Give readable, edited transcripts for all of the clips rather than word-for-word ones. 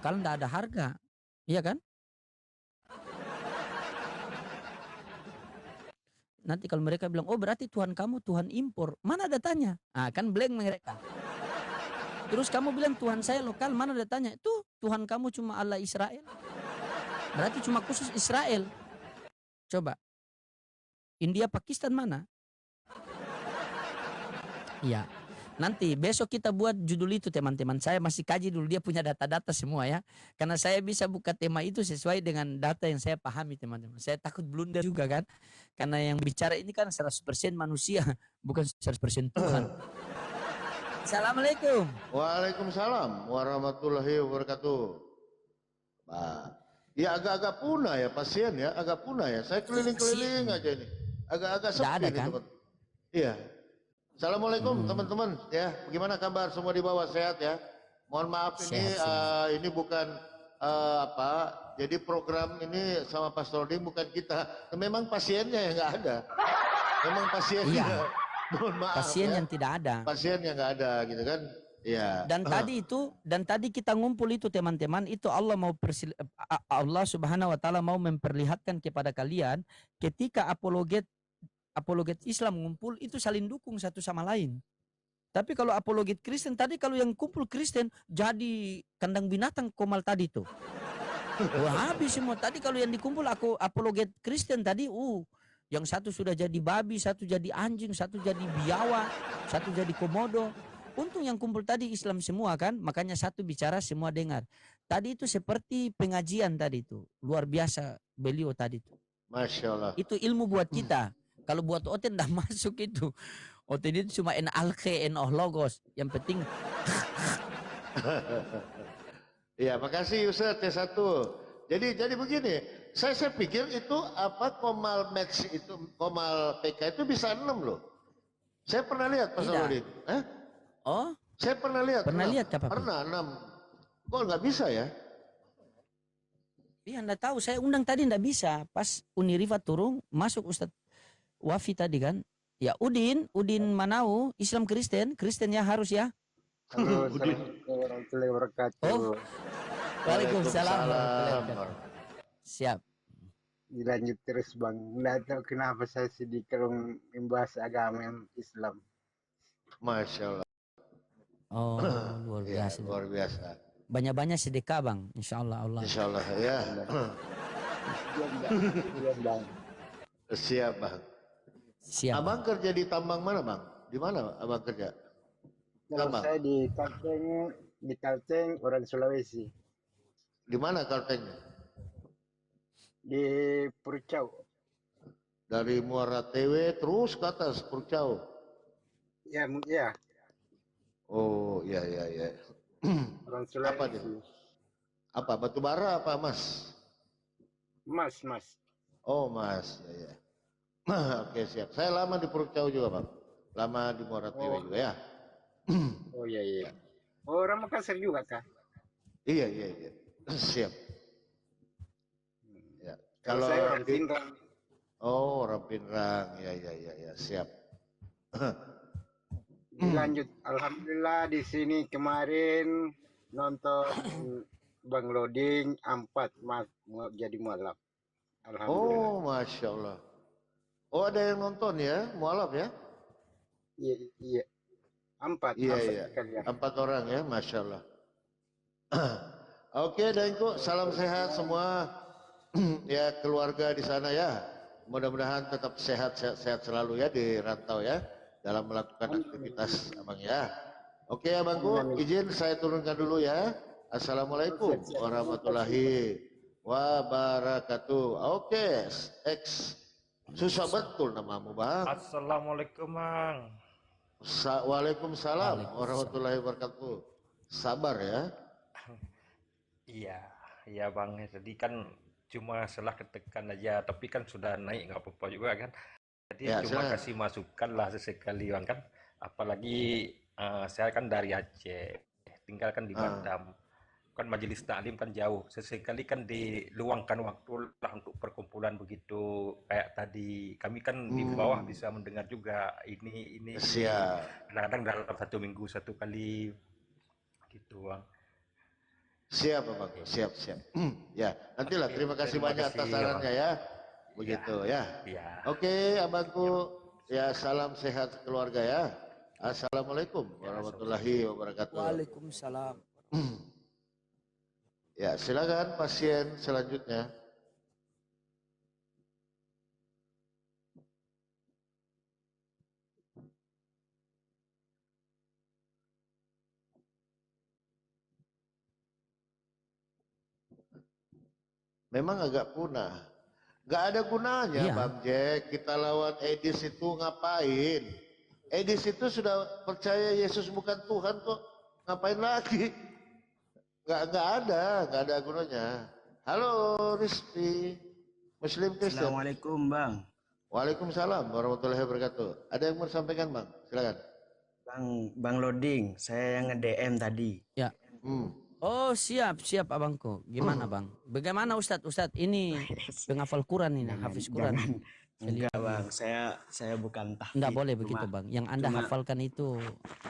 lokal nggak ada harga, iya kan? Nanti kalau mereka bilang, oh berarti Tuhan kamu Tuhan impor, mana datanya? Ah, kan blank mereka. Terus kamu bilang Tuhan saya lokal, mana datanya? Tuh Tuhan kamu cuma Allah Israel. Berarti cuma khusus Israel. Coba, India Pakistan mana? Iya. Nanti besok kita buat judul itu teman-teman. Saya masih kaji dulu, dia punya data-data semua ya. Karena saya bisa buka tema itu sesuai dengan data yang saya pahami teman-teman. Saya takut blunder juga kan. Karena yang bicara ini kan 100% manusia, bukan 100% Tuhan. Assalamualaikum. Waalaikumsalam warahmatullahi wabarakatuh. Pak, ya agak-agak punah ya pasien ya, agak punah ya. Saya keliling-keliling aja ini, agak-agak sepi ada nih kan? teman. Iya. Assalamualaikum teman-teman ya. Bagaimana kabar semua di bawah, sehat ya? Mohon maaf ini bukan apa. Jadi program ini sama Pastor Dim bukan kita. Memang pasiennya yang nggak ada. Memang pasiennya. Iya. Mohon maaf. Pasien ya. yang tidak ada. Pasien yang nggak ada gitu kan? Iya. Dan tadi kita ngumpul itu teman-teman, itu Allah Subhanahu wa taala mau memperlihatkan kepada kalian ketika apologet Islam ngumpul itu saling dukung satu sama lain. Tapi kalau apologet Kristen tadi, kalau yang kumpul Kristen jadi kandang binatang komal tadi tuh. Wah, habis semua. Tadi kalau yang dikumpul aku apologet Kristen tadi, yang satu sudah jadi babi, satu jadi anjing, satu jadi biawak, satu jadi komodo. Untung yang kumpul tadi Islam semua kan, makanya satu bicara semua dengar. Tadi itu seperti pengajian tadi itu, luar biasa beliau tadi itu. Masya Allah. Itu ilmu buat kita. Kalau buat Oten dah masuk itu. Oten itu cuma alke logos. Yang penting. Ya, makasih Ustaz T1. Jadi begini, saya pikir itu apa Komal Match itu, Komal PK itu bisa 6 loh. Saya pernah lihat Pak Saudin. Oh? Saya pernah lihat. Pernah lihat apa? Pernah 6. Kok nggak bisa ya? Iya, enggak tahu. Saya undang tadi enggak bisa. Pas Uniriva turun, masuk Ustadz Wafi tadi kan. Ya Udin Manau, Islam Kristen ya harus ya. Halo, assalamualaikum warahmatullahi wabarakatuh. Oh, waalaikumsalam. Siap. Dilanjut terus Bang. Nggak tahu kenapa saya sedih kalau membahas agama Islam. Masya Allah. Oh, luar biasa. Ya, luar biasa. Banyak-banyak sedekah Bang, insya Allah. Insya Allah ya. Iya Bang. Siap Bang. Siap. Abang kerja di tambang mana Bang? Di mana Abang kerja? Kalau saya di Kalteng orang Sulawesi. Di mana Kaltengnya? Di Purcau. Dari Muara Tewe terus ke atas Purcau. Ya. Oh, iya. Orang Sulawesi. Apa dia? Apa batu bara apa Mas? Mas. Oh, Mas. Ya. Oke, siap. Saya lama di Purcau juga, Bang. Lama di Muara Tewe juga ya. Oh iya. Orang Makassar juga kah? Iya. Siap. Ya. Kalau saya orang Pinrang. Oh, orang Pinrang. Ya, siap. Lanjut, alhamdulillah di sini kemarin nonton Bang Loading 4 jadi mualaf. Alhamdulillah. Oh, Masya Allah. Oh, ada yang nonton ya, mualaf ya? Iya. 4. Iya. 4 orang ya, Masya Allah. Oke, Daengku, salam sehat semua. Ya, keluarga di sana ya. Mudah-mudahan tetap sehat selalu ya di rantau ya. Dalam melakukan aktivitas Abang ya. Oke Abangku, izin saya turunkan dulu ya. Assalamualaikum warahmatullahi wabarakatuh. Oke, susah betul namamu Bang. Assalamualaikum Bang. Waalaikumsalam warahmatullahi wabarakatuh. Sabar ya. Iya Bang, tadi kan cuma salah ketekan aja, tapi kan sudah naik nggak apa-apa juga kan. Jadi ya, cuma kasih masukan lah sesekali Bang kan. Apalagi saya kan dari Aceh, tinggal kan di Batam. Kan majelis taklim kan jauh. Sesekali kan diluangkan waktu lah untuk perkumpulan begitu. Kayak tadi kami kan di bawah bisa mendengar juga ini. Kadang-kadang dalam 1 minggu 1 kali gitu Bang. Siap Bang, siap. Ya, nantilah Oke, terima kasih terima banyak atas kasih Abang. sarannya ya. Ya, Begitu ya. ya. Oke, Abangku. Ya, salam sehat keluarga ya. Assalamualaikum Ya, warahmatullahi assalamualaikum. wabarakatuh. Waalaikumsalam. Ya, silakan pasien selanjutnya. Memang agak punah. Gak ada gunanya Iya. Bang Jack, kita lawan Edis itu ngapain? Edis itu sudah percaya Yesus bukan Tuhan kok, ngapain lagi? Gak ada gunanya. Halo Rizky, Muslim Kristen. Assalamualaikum Bang. Waalaikumsalam warahmatullahi wabarakatuh. Ada yang mau disampaikan Bang? Silakan. Bang Loading, saya yang nge-DM tadi. Ya. Hmm. Oh, siap abangku. Gimana bang? Bagaimana Ustadz? Ini penghafal Quran ini, hafiz Quran. Enggak Bang, saya bukan tahfidz. Enggak boleh begitu bang. Yang Anda hafalkan itu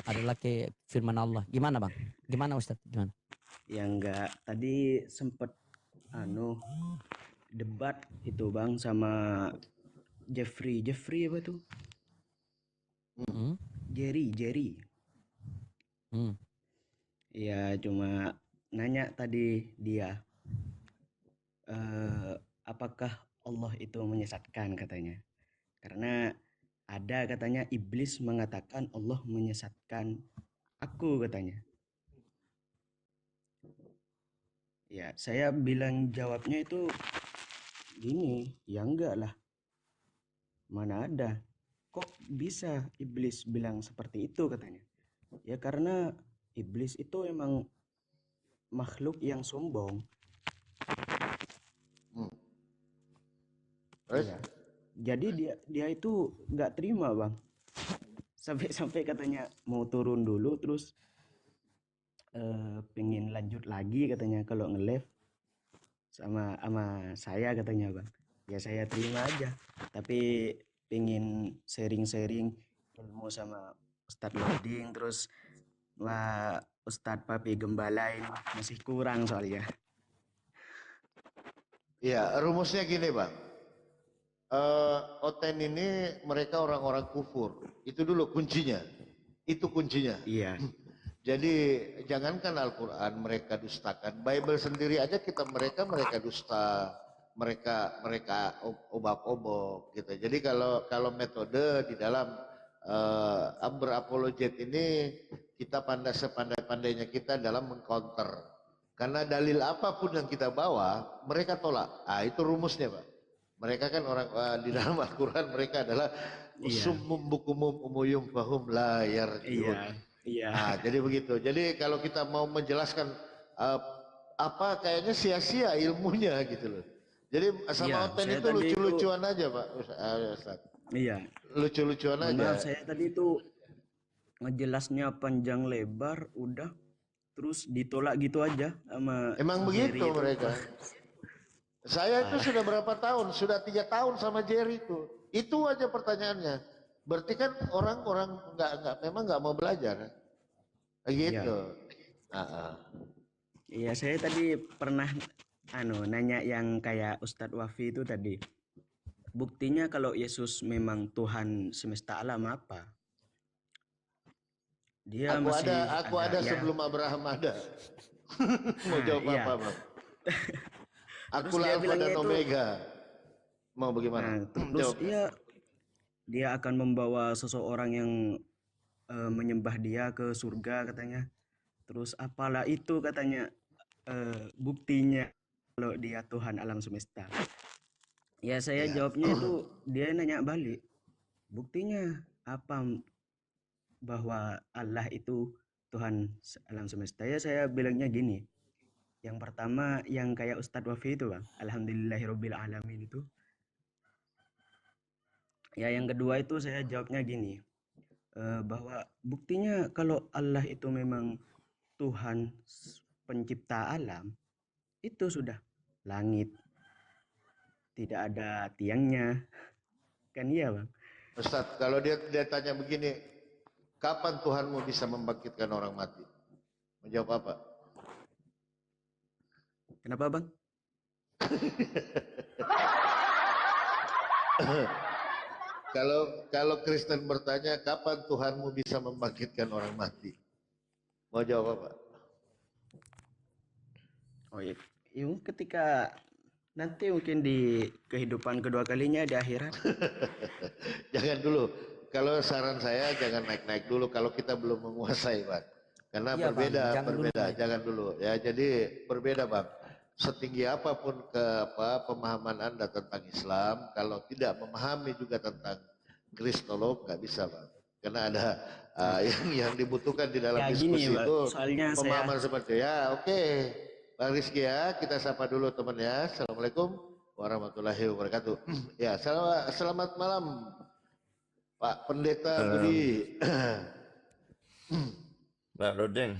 adalah ke firman Allah. Gimana bang? Gimana Ustadz? Gimana? Ya enggak, tadi sempet debat itu Bang sama Jeffrey apa tuh? Hmm? Jerry. Hmm. Ya cuma nanya tadi dia, apakah Allah itu menyesatkan katanya? Karena ada katanya iblis mengatakan Allah menyesatkan aku katanya. Ya saya bilang jawabnya itu gini, ya enggak lah. Mana ada? Kok bisa iblis bilang seperti itu katanya? Ya karena iblis itu emang makhluk yang sombong. Terus? Iya. Jadi dia itu nggak terima Bang. Sampai katanya mau turun dulu terus pengen lanjut lagi katanya kalau nge-live sama saya katanya Bang. Ya saya terima aja. Tapi pengen sharing-sharing ilmu sama Ustadz Loading terus Ustadz Papi Gembalain masih kurang soalnya. Iya, rumusnya gini Bang. Oten ini mereka orang-orang kufur. Itu dulu kuncinya. Itu kuncinya. Iya. Jadi jangankan Al-Quran mereka dustakan. Bible sendiri aja mereka dusta. Mereka obak-obok gitu. Jadi kalau metode di dalam berapologet ini kita sepandai-pandainya kita dalam mengcounter. Karena dalil apapun yang kita bawa mereka tolak. Itu rumusnya Pak. Mereka kan orang di dalam Al-Quran mereka adalah summum bukumum umuyum fahum la yarjiun. Iya. Nah, jadi begitu. Jadi kalau kita mau menjelaskan kayaknya sia-sia ilmunya gitu loh. Jadi sama Oten itu lucu-lucuan aja Pak Ustaz. Iya. Lucu-lucuan aja. Maaf saya tadi itu ngejelasnya panjang lebar udah terus ditolak gitu aja sama Emang begitu mereka. Saya itu sudah berapa tahun? Sudah 3 tahun sama Jerry itu. Itu aja pertanyaannya. Berarti kan orang-orang memang nggak mau belajar. Gitu. Iya, saya tadi pernah nanya yang kayak Ustadz Wafi itu tadi. Buktinya kalau Yesus memang Tuhan semesta alam apa? Dia aku ada sebelum Abraham ada. Mau jawab apa, Bang? Akulah Alfa dan Omega. Mau bagaimana? Terus dia akan membawa seseorang yang menyembah dia ke surga katanya. Terus apalah itu katanya buktinya kalau dia Tuhan alam semesta. Ya saya jawabnya itu dia nanya balik. Buktinya apa bahwa Allah itu Tuhan alam semesta? Ya saya bilangnya gini. Yang pertama yang kayak Ustadz Wafi itu Bang. Alhamdulillahirabbil alamin itu. Ya yang kedua itu saya jawabnya gini. Bahwa buktinya kalau Allah itu memang Tuhan pencipta alam, itu sudah langit. Tidak ada tiangnya. Kan iya Bang? Ustadz, kalau dia tanya begini, kapan Tuhanmu bisa membangkitkan orang mati? Menjawab apa? Kenapa Bang? Kalau Kristen bertanya kapan Tuhanmu bisa membangkitkan orang mati, mau jawab apa? Oh iya, ketika nanti mungkin di kehidupan kedua kalinya di akhirat. Jangan dulu. Kalau saran saya jangan naik-naik dulu kalau kita belum menguasai, Bang. Karena Iya, Bang. berbeda, Jangan dulu berbeda. naik. Jangan dulu. Ya, jadi berbeda, Bang. Setinggi apapun pemahaman Anda tentang Islam, kalau tidak memahami juga tentang Kristolog, nggak bisa, Bang. Karena ada yang dibutuhkan di dalam Ya gini diskusi Bang, itu soalnya pemahaman saya seperti itu. Ya, oke. Bang Rizky ya, kita sapa dulu teman ya. Assalamualaikum warahmatullahi wabarakatuh. Ya, selamat malam Pak Pendeta Budi. Pak Rodeng,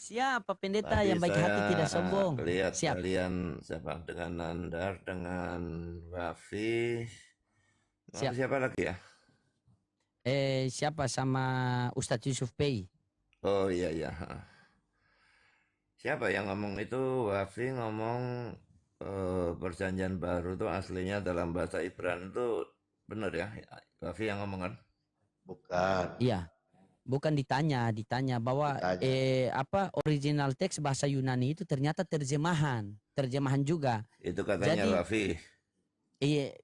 Siapa pendeta tadi yang baik hati tidak saya sombong? lihat Siap. kalian siapa dengan Nandar, dengan Wafi, Siap. siapa lagi ya? Siapa sama Ustadz Yusuf Pei? Oh iya iya. Siapa yang ngomong itu? Wafi ngomong perjanjian baru itu aslinya dalam bahasa Ibrani itu benar ya? Wafi yang ngomong kan? Bukan. Iya. Bukan ditanya bahwa Ditanya. original teks bahasa Yunani itu ternyata terjemahan juga. Itu katanya Jadi Wafi.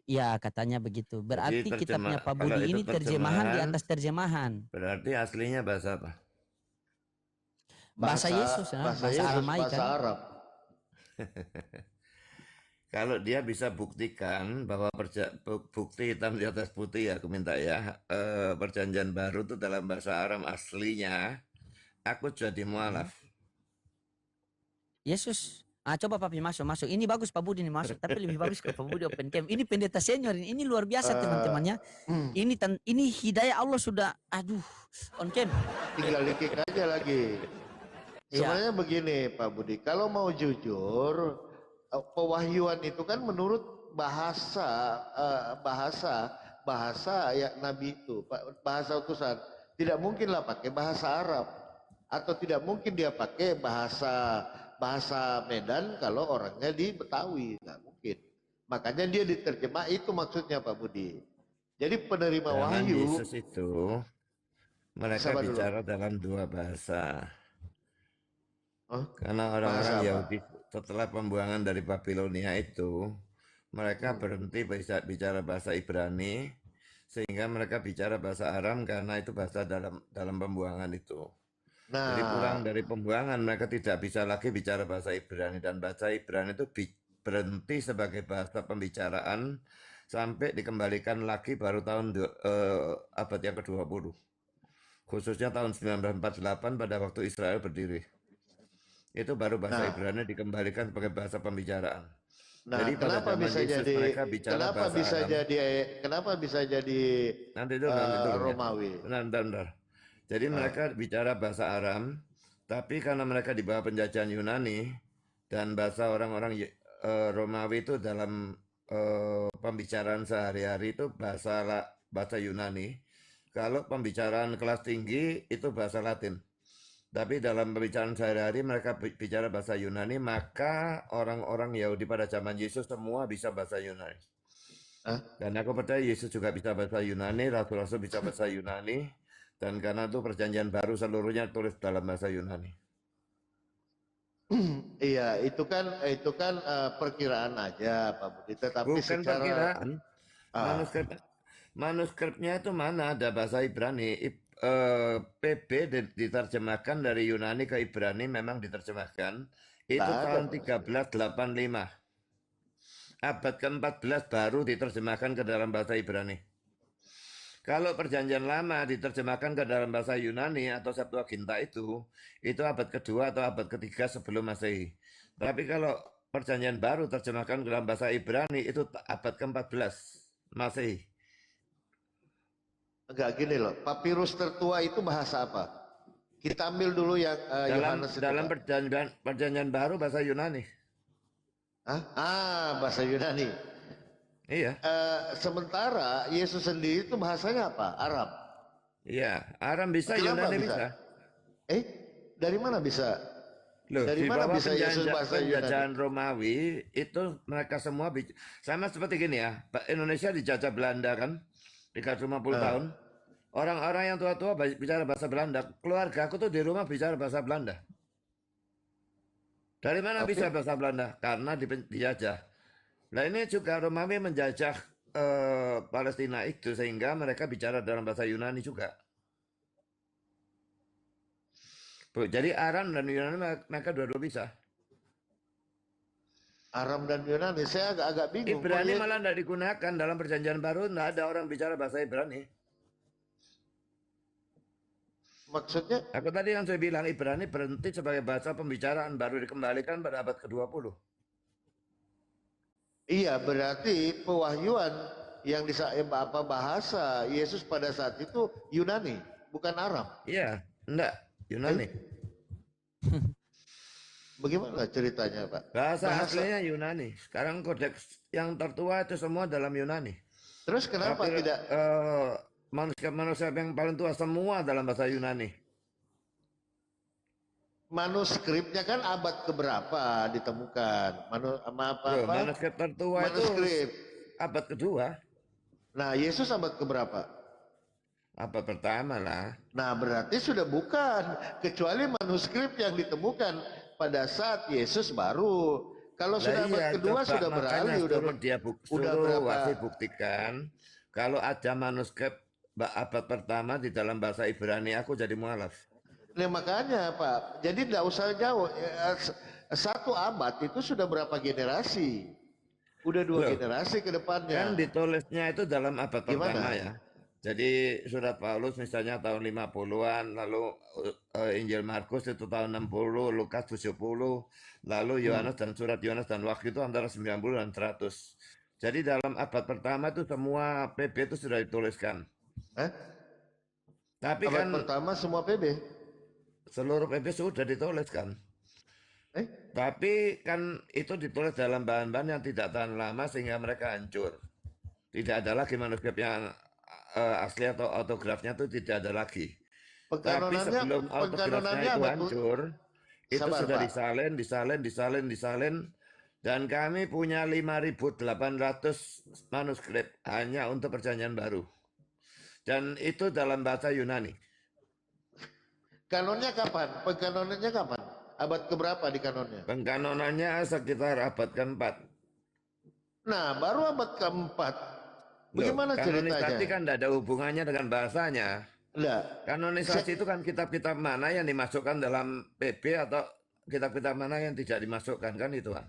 iya katanya begitu. Berarti kitabnya Pak Kalau Budi itu ini terjemahan di atas terjemahan. berarti aslinya bahasa apa? Bahasa Yesus, bahasa Aramai bahasa kan. Arab. Kalau dia bisa buktikan bahwa bukti hitam di atas putih ya, aku minta ya, perjanjian baru itu dalam bahasa Aram aslinya, aku jadi mualaf. Yesus, coba Papi masuk. Ini bagus Pak Budi ini masuk, tapi lebih bagus ke Pak Budi open camp. Ini pendeta senior, ini luar biasa teman-temannya. Ini hidayah Allah sudah, on camp. Tinggal dikit aja lagi. Sebenarnya begini Pak Budi, kalau mau jujur, pewahyuan itu kan menurut bahasa ya Nabi itu, bahasa utusan. Tidak mungkinlah pakai bahasa Arab, atau tidak mungkin dia pakai bahasa Medan kalau orangnya di Betawi, nggak mungkin. Makanya dia diterjemah, itu maksudnya Pak Budi. Jadi penerima wahyu. Yesus itu mereka bicara dalam dua bahasa. Karena orang-orang Yahudi setelah pembuangan dari Babilonia itu, mereka berhenti bicara bahasa Ibrani, sehingga mereka bicara bahasa Aram karena itu bahasa dalam pembuangan itu. Jadi pulang dari pembuangan mereka tidak bisa lagi bicara bahasa Ibrani, dan bahasa Ibrani itu berhenti sebagai bahasa pembicaraan sampai dikembalikan lagi baru tahun abad yang ke-20. Khususnya tahun 1948 pada waktu Israel berdiri. Itu baru bahasa Ibrani dikembalikan sebagai bahasa pembicaraan. Nah, jadi kenapa bisa Yesus, jadi kenapa bisa jadi nanti itu Romawi? Bentar. Jadi mereka bicara bahasa Aram, tapi karena mereka di bawah penjajahan Yunani dan bahasa orang-orang Romawi itu dalam pembicaraan sehari-hari itu bahasa Yunani. Kalau pembicaraan kelas tinggi itu bahasa Latin. Tapi dalam pembicaraan sehari-hari mereka bicara bahasa Yunani, maka orang-orang Yahudi pada zaman Yesus semua bisa bahasa Yunani. Dan aku percaya Yesus juga bisa bahasa Yunani, Rasul-Rasul bisa bahasa Yunani, dan karena itu perjanjian baru seluruhnya tulis dalam bahasa Yunani. Iya, itu kan perkiraan aja Pak Budi, tetapi bukan perkiraan. Manuskripnya itu mana ada bahasa Ibrani. PB diterjemahkan dari Yunani ke Ibrani, memang diterjemahkan itu tahun 1385. Abad ke-14 baru diterjemahkan ke dalam bahasa Ibrani. Kalau perjanjian lama diterjemahkan ke dalam bahasa Yunani atau Septuaginta itu abad kedua atau abad ketiga sebelum Masehi. Tapi kalau perjanjian baru terjemahkan ke dalam bahasa Ibrani itu abad ke-14 Masehi. Enggak, gini loh, papirus tertua itu bahasa apa? Kita ambil dulu yang Yohanes dalam perjanjian baru bahasa Yunani. Bahasa Yunani. Iya. Sementara Yesus sendiri itu bahasanya apa? Arab. Iya, Aram bisa, Yunani bisa. Dari mana bisa? Loh, Dari di mana bawah bisa Yesus bahasa Yunani? penjajahan Romawi itu mereka semua sama seperti gini ya. Indonesia dijajah Belanda kan 350 tahun. Ah, Orang-orang yang tua-tua bicara bahasa Belanda. Keluarga aku tuh di rumah bicara bahasa Belanda. Dari mana bisa Oke. bahasa Belanda? Karena dijajah. Nah ini juga Romawi menjajah Palestina itu sehingga mereka bicara dalam bahasa Yunani juga. Jadi Aram dan Yunani mereka dua-dua bisa. Aram dan Yunani, saya agak bingung. Ibrani malah tidak digunakan dalam perjanjian baru, tidak ada orang bicara bahasa Ibrani. Maksudnya? Aku tadi yang saya bilang Ibrani berhenti sebagai bahasa pembicaraan baru dikembalikan pada abad ke-20. Iya, berarti pewahyuan yang bahasa Yesus pada saat itu Yunani, bukan Aram. Iya, enggak, Yunani. Bagaimana ceritanya, Pak? Bahasa aslinya Yunani. Sekarang kodeks yang tertua itu semua dalam Yunani. Terus kenapa Tapi, tidak manuskrip yang paling tua semua dalam bahasa Yunani. manuskripnya kan abad keberapa ditemukan? Manuskrip tertua Manuskrip. itu abad kedua. Nah, Yesus abad keberapa? Abad pertama lah. Nah, berarti sudah bukan, kecuali manuskrip yang ditemukan pada saat Yesus baru. Kalau sudah abad kedua sudah beralih, udah berapa? Buktikan kalau ada manuskrip abad pertama di dalam bahasa Ibrani, aku jadi mualaf. Nah, makanya Pak, jadi tidak usah jauh. Satu abad itu sudah berapa generasi? Udah dua generasi ke depannya. Kan ditulisnya itu dalam abad Gimana? pertama ya. Jadi surat Paulus misalnya tahun 50-an, lalu Injil Markus itu tahun 60, Lukas 70, lalu Yohanes dan surat Yohanes dan Wahyu itu antara 90 dan 100. Jadi dalam abad pertama itu semua PB itu sudah dituliskan. Tapi abad kan pertama semua PB? Seluruh PB sudah dituliskan. Tapi kan itu ditulis dalam bahan-bahan yang tidak tahan lama sehingga mereka hancur. Tidak ada lagi manuskrip yang asli atau autografnya itu tidak ada lagi. Tapi sebelum autografnya itu hancur, itu sudah disalin. Dan kami punya 5.800 manuskrip hanya untuk perjanjian baru. Dan itu dalam bahasa Yunani. Kanonnya kapan? Pengkanonannya kapan? Abad keberapa di kanonnya? Pengkanonannya sekitar abad keempat. Nah, baru abad keempat. Bagaimana ceritanya? Kanonisasi kan tidak ada hubungannya dengan bahasanya. Enggak. Kanonisasi itu kan kitab-kitab mana yang dimasukkan dalam PB atau kitab-kitab mana yang tidak dimasukkan, kan itu kan.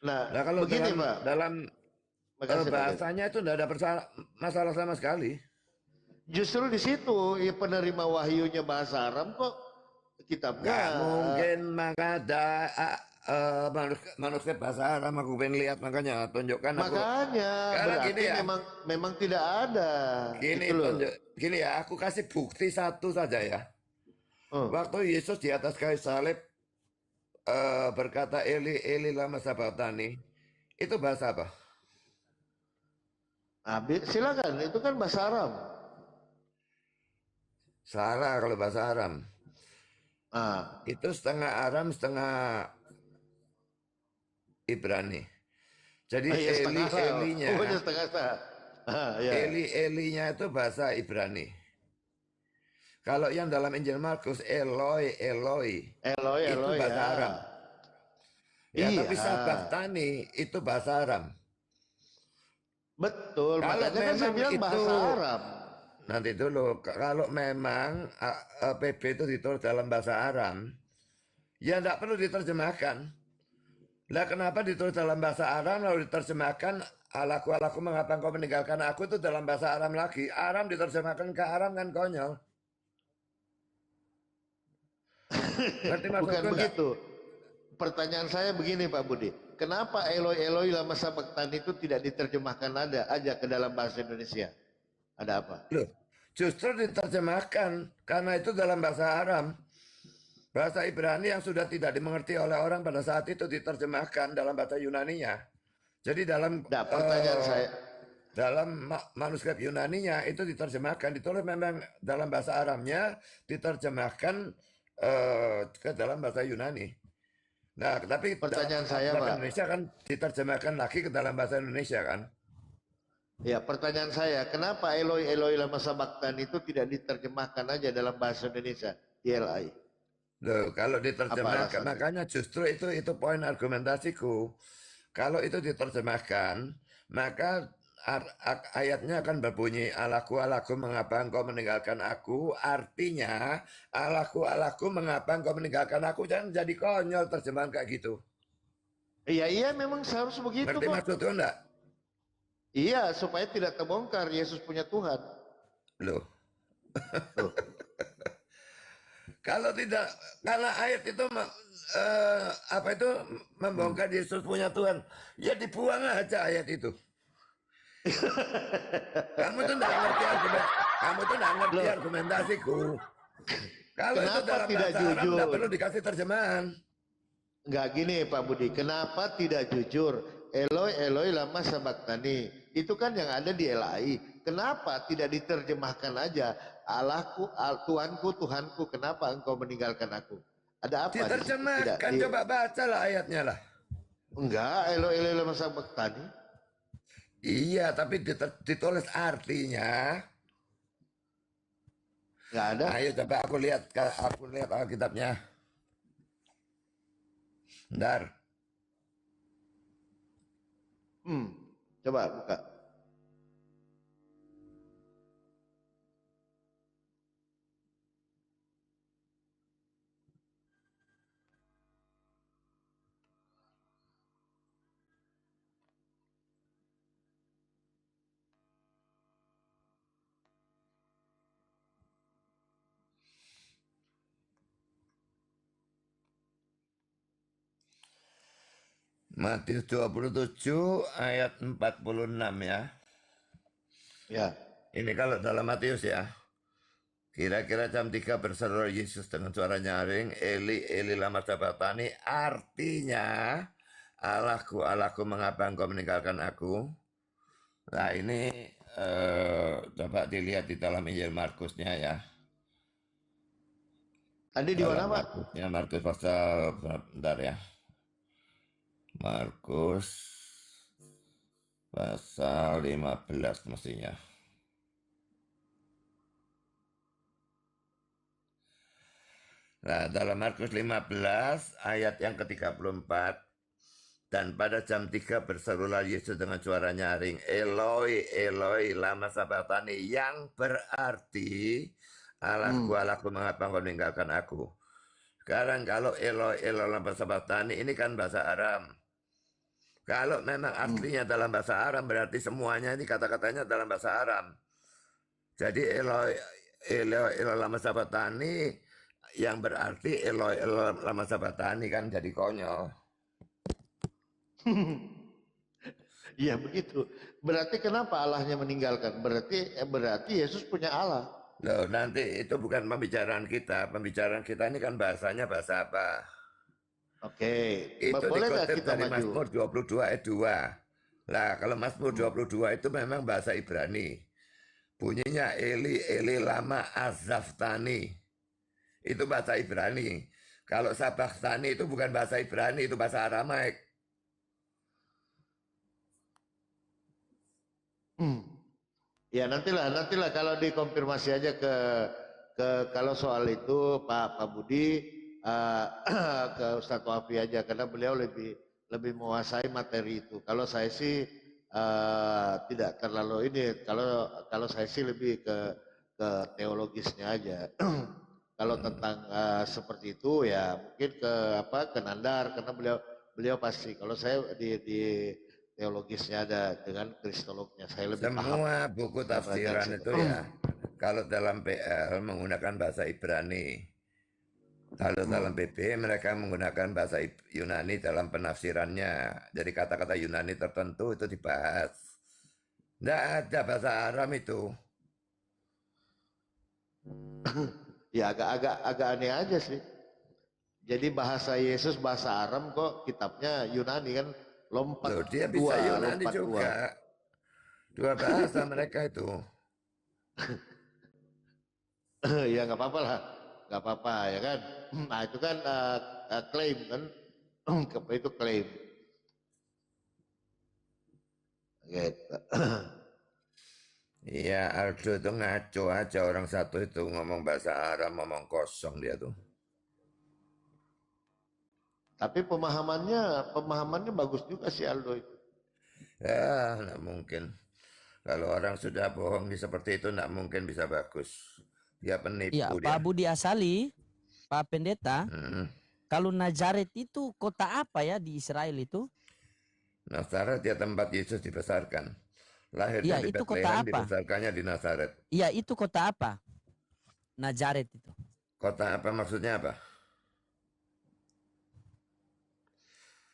Nah, kalau begini, dalam bahasanya itu tidak ada masalah sama sekali. Justru di situ penerima wahyunya bahasa Arab kok kitabnya. Nggak mungkin, maka ada manuskrip bahasa Arab aku pengen lihat, makanya tunjukkan aku. Makanya berarti gini ya, memang tidak ada. Gini ya, aku kasih bukti satu saja ya. Waktu Yesus di atas kayu salib berkata Eli Eli lama sabachthani, itu bahasa apa? Silakan, itu kan bahasa Arab. Salah kalau bahasa Aram. Itu setengah Aram, setengah Ibrani. Jadi Eli-Elinya, Eli-Elinya itu bahasa Ibrani. Kalau yang dalam Injil Markus Eloi, itu bahasa Aram. Ya, tapi sabachthani itu bahasa Aram. Betul, makanya kan saya bilang bahasa Arab. Nanti dulu, kalau memang PB itu ditulis dalam bahasa Aram, ya tidak perlu diterjemahkan. Lah kenapa ditulis dalam bahasa Aram lalu diterjemahkan alaku mengapa engkau meninggalkan aku itu dalam bahasa Aram lagi. Aram diterjemahkan ke Aram kan konyol. Bukan begitu. Pertanyaan saya begini Pak Budi. Kenapa Eloi Eloi lama sabachthani itu tidak diterjemahkan aja ke dalam bahasa Indonesia? Ada apa? Loh, justru diterjemahkan karena itu dalam bahasa Aram. Bahasa Ibrani yang sudah tidak dimengerti oleh orang pada saat itu diterjemahkan dalam bahasa Yunaninya. Jadi dalam pertanyaan saya, dalam manuskrip Yunaninya itu diterjemahkan, ditulis memang dalam bahasa Aramnya, diterjemahkan ke dalam bahasa Yunani. Nah, tapi Pertanyaan saya, bahasa Pak. Indonesia kan diterjemahkan lagi ke dalam bahasa Indonesia kan? Ya, pertanyaan saya, kenapa Eloi Eloi lama sabachthani itu tidak diterjemahkan aja dalam bahasa Indonesia, ILI? Loh, kalau Apa diterjemahkan, alasannya? makanya justru itu poin argumentasiku. Kalau itu diterjemahkan, maka ayatnya akan berbunyi, Allahku, Allahku, mengapa engkau meninggalkan aku? Artinya, Allahku, Allahku, mengapa engkau meninggalkan aku? Jangan jadi konyol terjemahan kayak gitu. Iya, iya memang seharus begitu Ngerti kok. maksudku enggak? Iya, supaya tidak terbongkar Yesus punya Tuhan. Loh, Loh, kalau tidak, karena ayat itu apa itu membongkar Yesus punya Tuhan, ya dibuang aja ayat itu. Kamu tuh nggak ngerti argumentasiku. Kalau itu kenapa dalam tidak bahasa Arab nggak jujur? perlu dikasih terjemahan. Enggak gini Pak Budi, kenapa tidak jujur? Eloi Eloi lama sabachthani. Itu kan yang ada di LAI. Kenapa tidak diterjemahkan aja? Allahku, Tuhanku, Tuhanku, kenapa engkau meninggalkan aku? Ada apa di situ? Tidak Diterjemahkan, coba baca lah ayatnya lah. Enggak, Eloi Eloi lama sabachthani. Iya, tapi ditulis artinya. Enggak ada. Ayo coba aku lihat Alkitabnya. Bentar. Coba buka. Matius 27 ayat 46 ya. Ya. Ini kalau dalam Matius ya. Kira-kira jam 3 berseru Yesus dengan suara nyaring, Eli, Eli lama sabachthani, artinya, Allahku, Allahku, mengapa engkau meninggalkan aku? Nah ini coba dilihat di dalam Injil Markusnya ya. Tadi di mana, Pak? Markusnya, Markus pasal, bentar ya. Markus pasal 15 mestinya. Nah, dalam Markus 15 ayat yang ke-34, dan pada jam 3 berserulah Yesus dengan suara nyaring, Eloi, Eloi, lama sabachthani, yang berarti, Allahku, Allahku, mengapa engkau meninggalkan aku? Sekarang kalau Eloi, Eloi, lama sabachthani, ini kan bahasa Aram. Kalau memang aslinya dalam bahasa Aram, berarti semuanya ini kata-katanya dalam bahasa Aram. Jadi Eloi, Eloi, Eloi, lama sabachthani, yang berarti Eloi, Eloi, lama sabachthani, kan jadi konyol. Iya begitu. Berarti kenapa Allahnya meninggalkan? Berarti Yesus punya Allah. Loh, nanti itu bukan pembicaraan kita. Pembicaraan kita ini kan bahasanya bahasa apa? Oke. Itu Boleh nggak dikutip kita dari maju? Mazmur 22 ayat 2. Lah, kalau Mazmur 22 itu memang bahasa Ibrani. Bunyinya Eli, Eli lama azaftani. Itu bahasa Ibrani. Kalau sabachthani itu bukan bahasa Ibrani, itu bahasa Aramaik. Ya nantilah kalau dikonfirmasi aja ke kalau soal itu Pak Budi ke Ustadz Wafi aja karena beliau lebih menguasai materi itu. Kalau saya sih tidak terlalu ini. Kalau saya sih lebih ke teologisnya aja. Kalau tentang seperti itu ya mungkin ke Nandar karena beliau pasti. Kalau saya di teologisnya ada dengan kristolognya saya lebih paham. Semua buku tafsiran itu ya, kalau dalam PL menggunakan bahasa Ibrani. Kalau dalam PP mereka menggunakan bahasa Yunani dalam penafsirannya. Jadi kata-kata Yunani tertentu itu dibahas. Tidak ada bahasa Aram itu. Ya agak aneh aja sih. Jadi bahasa Yesus bahasa Aram kok kitabnya Yunani kan lompat. Loh, dia bisa Yunani juga. Dua bahasa mereka itu. Ya nggak apa-apa lah, nggak apa-apa ya kan. Nah itu kan klaim kan. itu klaim. Gitu. Iya, Aldo itu ngaco aja, orang satu itu ngomong bahasa Arab, ngomong kosong dia tuh. Tapi pemahamannya bagus juga si Aldo itu. Ya, nggak mungkin. Kalau orang sudah bohong seperti itu, nggak mungkin bisa bagus. Dia Iya, penipu Pak dia. Budi Asali, Pak Pendeta, Hmm. kalau Nazaret itu kota apa ya di Israel itu? Nazaret ya tempat Yesus dibesarkan. Iya, Lahirnya di itu kota Bethlehem, apa? dibesarkannya di Nazaret. Iya, itu kota apa? Nazaret itu. Kota apa maksudnya apa?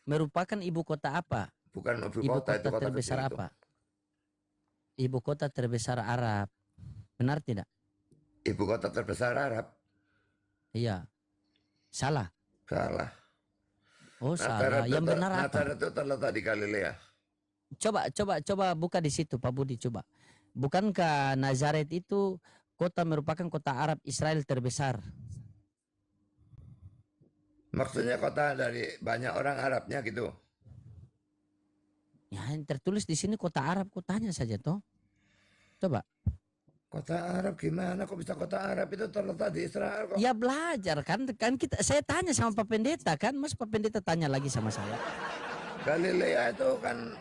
Merupakan ibu kota apa? Bukan ibu Ibu kota, itu kota kota terbesar kecil itu. apa? Ibu kota terbesar Arab. Benar tidak? Ibu kota terbesar Arab. Iya. Salah. Salah. Oh, salah. Yang benar apa? Nazaret itu terletak di Galilea. Coba buka di situ, Pak Budi, coba. Bukankah Nazaret itu merupakan kota Arab Israel terbesar? Maksudnya kota dari banyak orang Arabnya gitu. Ya, yang tertulis di sini kota Arab, kotanya saja toh. Coba. Kota Arab gimana? Kok bisa kota Arab itu terletak di Israel kok? Ya belajar kan saya tanya sama Pak Pendeta kan, Mas Pak Pendeta tanya lagi sama saya. Galilea itu kan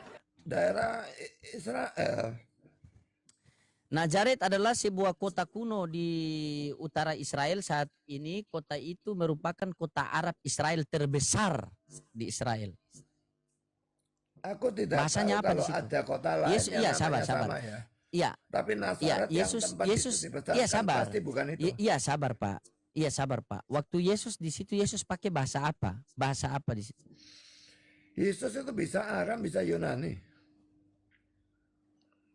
daerah Israel. Nazaret adalah sebuah kota kuno di utara Israel saat ini. Kota itu merupakan kota Arab Israel terbesar di Israel. Aku tidak Bahasanya tahu apa di kalau situ? ada kota lain Yesus, yang iya, namanya sabar. sama ya. Iya. Tapi Iya, Nazaret yang tempat Yesus dibesarkan iya sabar. pasti bukan itu. Iya sabar Pak. Iya sabar Pak. Waktu Yesus di situ Yesus pakai bahasa apa? Bahasa apa di situ? Yesus itu bisa Aram, bisa Yunani.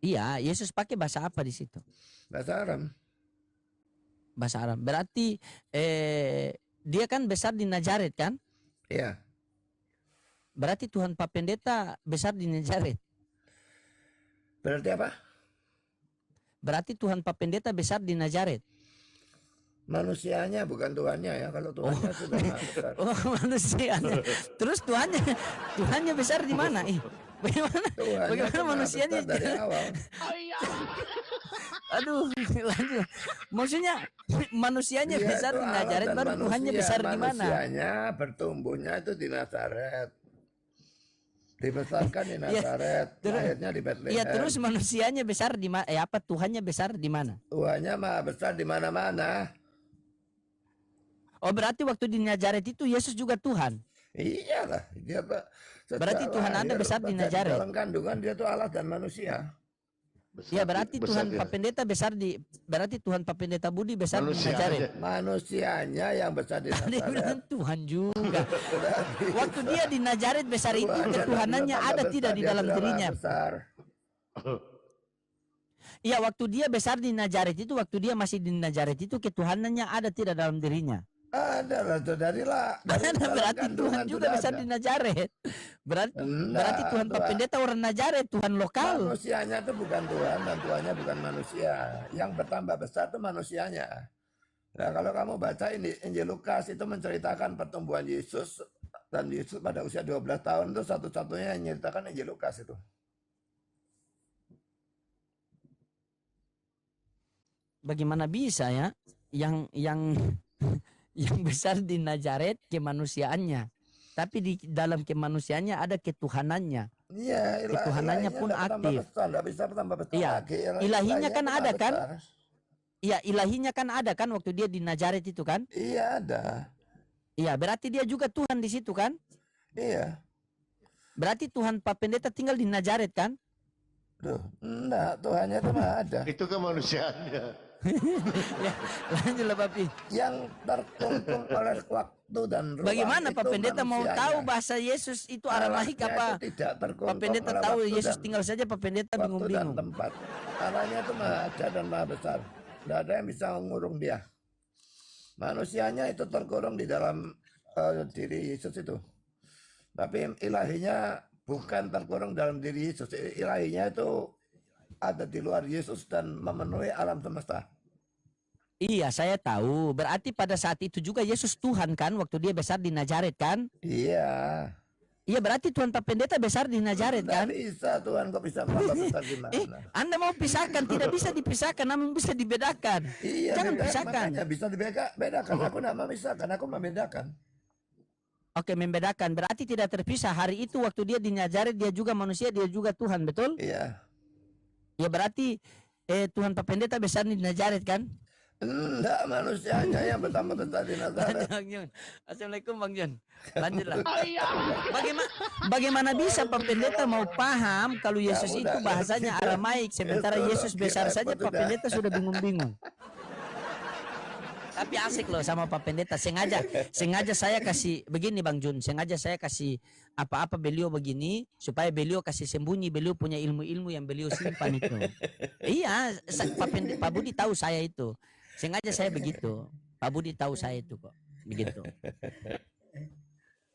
Iya, Yesus pakai bahasa apa di situ? Bahasa Aram. Bahasa Arab. Berarti dia kan besar di Nazaret kan? Iya. Berarti Tuhan Pak Pendeta besar di Nazaret. Berarti apa? Berarti Tuhan Pak Pendeta besar di Nazaret. Manusianya bukan Tuhannya ya. Kalau Tuhannya sudah besar. Oh, manusianya. Terus Tuhannya besar di mana? Bagaimana? Tuhannya Bagaimana itu maha manusianya? besar dari awal. Aduh, lanjut. Maksudnya manusianya Dia besar itu di Allah Nazaret, dan baru Tuhannya manusia. besar di mana? Manusianya bertumbuhnya itu di Nazaret. Dibesarkan di Nazaret, lahirnya di Bethlehem. Iya, terus manusianya besar di mana? Tuhannya besar di mana? Tuhannya maha besar di mana-mana. Oh, berarti waktu di Nazaret itu Yesus juga Tuhan. Iyalah, dia Berarti Tuhan Anda besar di Nazaret. Dalam kandungan dia itu Allah dan manusia. Iya, berarti Tuhan Pak Pendeta berarti Tuhan Pak Pendeta Budi besar di Nazaret. Manusianya yang besar di Dia bilang Nazaret. Tuhan juga. Waktu dia di Nazaret besar itu ketuhanannya ada tidak di dalam dirinya? Iya, waktu dia besar di Nazaret itu, waktu dia masih di Nazaret itu ketuhanannya ada tidak dalam dirinya? Ada lah, Berarti Tuhan juga besar di Nazaret. Berarti Tuhan Pak Pendeta orang Nazaret, Tuhan lokal. Manusianya itu bukan Tuhan dan Tuhannya bukan manusia. Yang bertambah besar itu manusianya. Nah, kalau kamu baca ini Injil Lukas itu menceritakan pertumbuhan Yesus, dan Yesus pada usia 12 tahun itu satu-satunya yang menceritakan Injil Lukas itu. Bagaimana bisa ya yang besar di Nazaret kemanusiaannya, tapi di dalam kemanusiaannya ada ketuhanannya. Iya, ketuhanannya pun aktif. Iya, ilahinya kan ada kan? Iya, ilahinya kan ada kan waktu dia di Nazaret itu kan? Iya, ada. Iya, berarti dia juga Tuhan di situ kan? Iya. Berarti Tuhan Pak Pendeta tinggal di Nazaret kan? Duh, enggak, Tuhannya itu mah ada. Itu kemanusiaannya. Ya, lanjutlah Papi. Yang tertuntun oleh waktu dan ruang. Bagaimana Pak Pendeta mau tahu bahasa Yesus itu Aramaik apa? Pak Pendeta tahu Yesus tinggal saja, Pak Pendeta bingung-bingung. Tempat. Allahnya itu maha ada dan maha besar. Tidak ada yang bisa mengurung dia. Manusianya itu terkurung di dalam diri Yesus itu. Tapi ilahinya bukan terkurung dalam diri Yesus. Ilahinya itu ada di luar Yesus dan memenuhi alam semesta. Iya, saya tahu. Berarti pada saat itu juga Yesus Tuhan kan, waktu dia besar di Nazaret kan? Iya. Iya, berarti Tuhan Pak Pendeta besar di Nazaret Nggak kan? bisa Tuhan, kok bisa tambah besar gimana? Anda mau pisahkan, tidak bisa dipisahkan, namun bisa dibedakan. Iya, Jangan pisahkan. makanya bisa dibedakan. Aku nggak memisahkan, aku membedakan. Oke, membedakan. Berarti tidak terpisah. Hari itu waktu dia di Nazaret, dia juga manusia, dia juga Tuhan, betul? Iya. Ya berarti Tuhan Pak Pendeta besar di Nazaret kan? Enggak, manusianya yang pertama besar di Nazaret. Bang Jun. Assalamualaikum Bang Jun. Lanjutlah. Bagaimana bisa Pak Pendeta mau paham kalau Yesus itu bahasanya Aramaik, sementara Yesus besar saja Pak Pendeta sudah bingung-bingung. Tapi asik loh sama Pak Pendeta. Sengaja saya kasih begini Bang Jun. Sengaja saya kasih apa-apa beliau begini supaya beliau kasih sembunyi. Beliau punya ilmu-ilmu yang beliau simpan itu. Iya, Pak Budi tahu saya itu. Sengaja saya begitu. Pak Budi tahu saya itu kok. Begitu.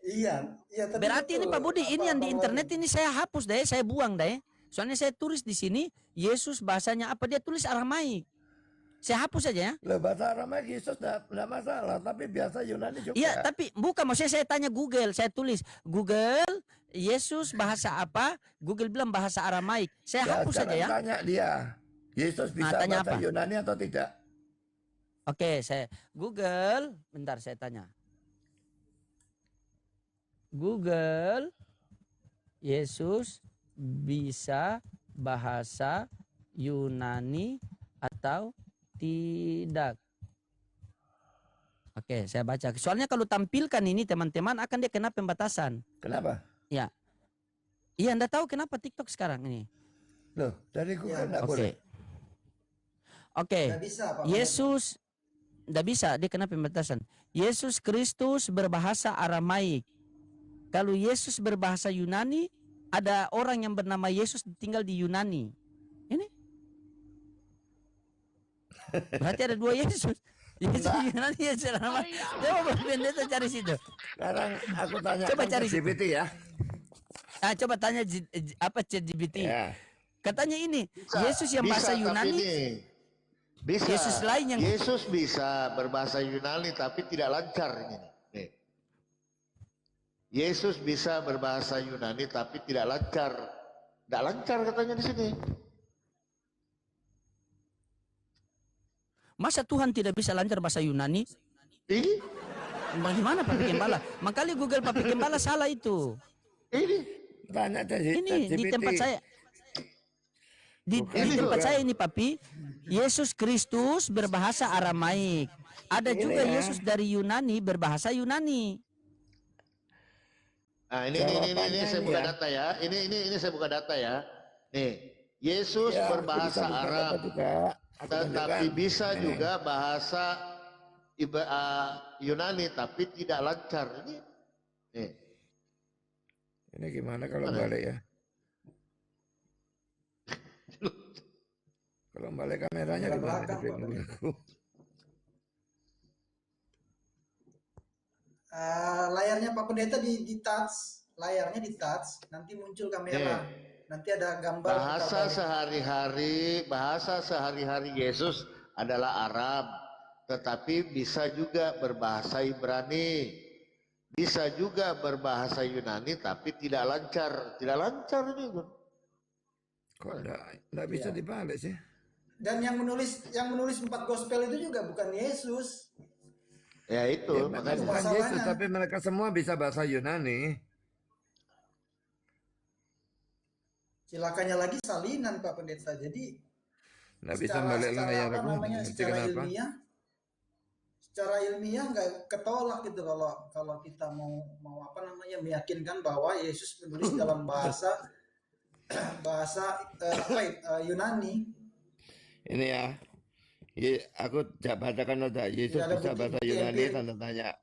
Iya, tapi Berarti ini Pak Budi, ini yang di internet ini saya hapus deh, saya buang deh. Soalnya saya tulis di sini Yesus bahasanya apa, dia tulis Aramaik. Saya hapus saja ya. Loh, bahasa Aramaik Yesus enggak masalah, tapi biasa Yunani juga. Iya, tapi bukan, maksudnya saya tanya Google, saya tulis Google Yesus bahasa apa? Google bilang bahasa Aramaik. Saya hapus saja ya. Tanya dia, Yesus bisa tanya bahasa apa? Yunani atau tidak? Oke, saya Google, bentar saya tanya. Google Yesus bisa bahasa Yunani atau tidak? Oke, saya baca. Soalnya kalau tampilkan ini teman-teman akan dia kena pembatasan. Kenapa? Ya. Iya, Anda tahu kenapa TikTok sekarang ini? Loh, dari Google Ya, enggak Oke. boleh. Oke. nggak bisa, Pak. Yesus tidak bisa, dia kena pembatasan. Yesus Kristus berbahasa Aramaik. Kalau Yesus berbahasa Yunani, ada orang yang bernama Yesus tinggal di Yunani. Ini. Berarti ada dua Yesus. Yesus Yunani, Yesus Aramaik. Coba Pak Pendeta cari situ. Sekarang aku tanya Coba cari GPT ya. Coba tanya apa ChatGPT. Ya. Katanya ini, Bisa, Yesus yang bahasa tapi Yunani. bisa. Yesus lain yang Yesus bisa berbahasa Yunani tapi tidak lancar ini. Nih. Yesus bisa berbahasa Yunani tapi tidak lancar. Tidak lancar katanya di sini. Masa Tuhan tidak bisa lancar bahasa Yunani? Ini, Bagaimana Pak Gembala? Makanya Google Pak Gembala salah itu. ini. Tanya Ini di tempat saya. Di tempat saya ini Papi, Yesus Kristus berbahasa Aramaik. Ada juga Yesus dari Yunani berbahasa Yunani. Nah, ini saya buka data ya. Ini saya buka data ya. Nih, Yesus Ya, berbahasa bisa buka Arab, data juga. Aku tetapi tunjukkan. bisa juga bahasa Yunani tapi tidak lancar. Nih. Ini gimana kalau balik ya? Kalau balik kameranya Ke gimana? belakang, Di Pak. aku. Layarnya Pak Pendeta di touch, layarnya di touch, nanti muncul kamera, nanti ada gambar. Bahasa sehari-hari Yesus adalah Arab, tetapi bisa juga berbahasa Ibrani, bisa juga berbahasa Yunani, tapi tidak lancar ini. Kok enggak bisa dibalik sih? Dan yang menulis 4 gospel itu juga bukan Yesus. Ya itu, Ya, makanya. bukan masalahnya. Yesus, tapi mereka semua bisa bahasa Yunani. Silakannya lagi salinan Pak Pendeta. Jadi Nggak bisa balik layar apa aku. namanya, Ngerti secara kenapa? ilmiah nggak ketolak gitu kalau kita mau apa namanya meyakinkan bahwa Yesus menulis dalam bahasa Yunani. Ini ya. Aku bacakan aja. Yesus Tidak ada bisa bukti bahasa empirik. Yunani, tanda tanya.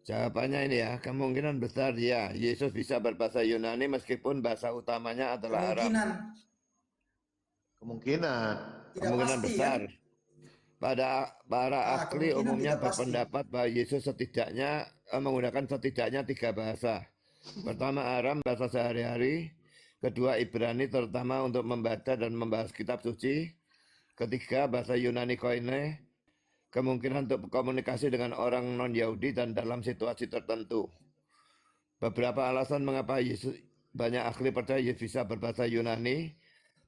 Jawabannya ini ya, kemungkinan besar ya, Yesus bisa berbahasa Yunani meskipun bahasa utamanya adalah Arab. Kemungkinan. Tidak Kemungkinan pasti besar. kan? Pada para ahli kemungkinan umumnya tidak pasti. berpendapat bahwa Yesus menggunakan setidaknya 3 bahasa. Pertama Aram, bahasa sehari-hari. Kedua Ibrani, terutama untuk membaca dan membahas kitab suci. Ketiga bahasa Yunani Koine. kemungkinan untuk komunikasi dengan orang non-Yahudi dan dalam situasi tertentu. Beberapa alasan mengapa Yesus, banyak ahli percaya Yesus bisa berbahasa Yunani.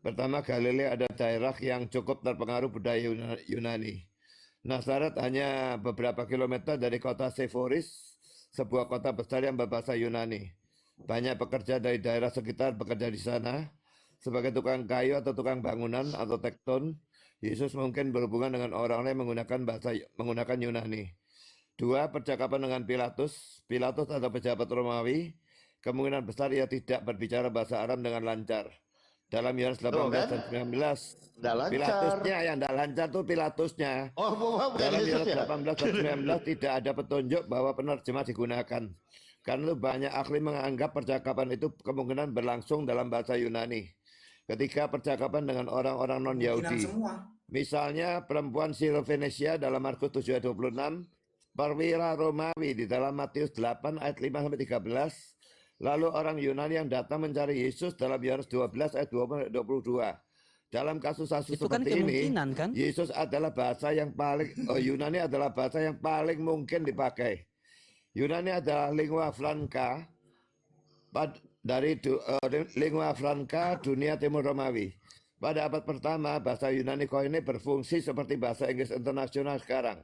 Pertama, Galilea ada daerah yang cukup terpengaruh budaya Yunani. Nazaret hanya beberapa kilometer dari kota Seforis, sebuah kota besar yang berbahasa Yunani. Banyak pekerja dari daerah sekitar bekerja di sana. Sebagai tukang kayu atau tukang bangunan atau tekton, Yesus mungkin berhubungan dengan orang-orang yang menggunakan Yunani. Dua, percakapan dengan Pilatus. Pilatus adalah pejabat Romawi. Kemungkinan besar ia tidak berbicara bahasa Aram dengan lancar. Dalam Yohanes 18 dan 19, Pilatusnya yang tidak lancar itu Pilatusnya. Dalam Yohanes 18 dan 19 tidak ada petunjuk bahwa penerjemah digunakan. Karena itu banyak ahli menganggap percakapan itu kemungkinan berlangsung dalam bahasa Yunani. Ketika percakapan dengan orang-orang non-Yahudi. Misalnya perempuan Syrovenesia dalam Markus 7:26, perwira Romawi di dalam Matius 8 ayat 5-13, lalu orang Yunani yang datang mencari Yesus dalam Yohanes 12 ayat 20-22. Dalam kasus-kasus seperti ini, kan? Yesus adalah bahasa yang paling Yunani adalah bahasa yang paling mungkin dipakai. Yunani adalah lingua franca dari lingua franca dunia timur Romawi. Pada abad pertama, bahasa Yunani Koine berfungsi seperti bahasa Inggris internasional sekarang.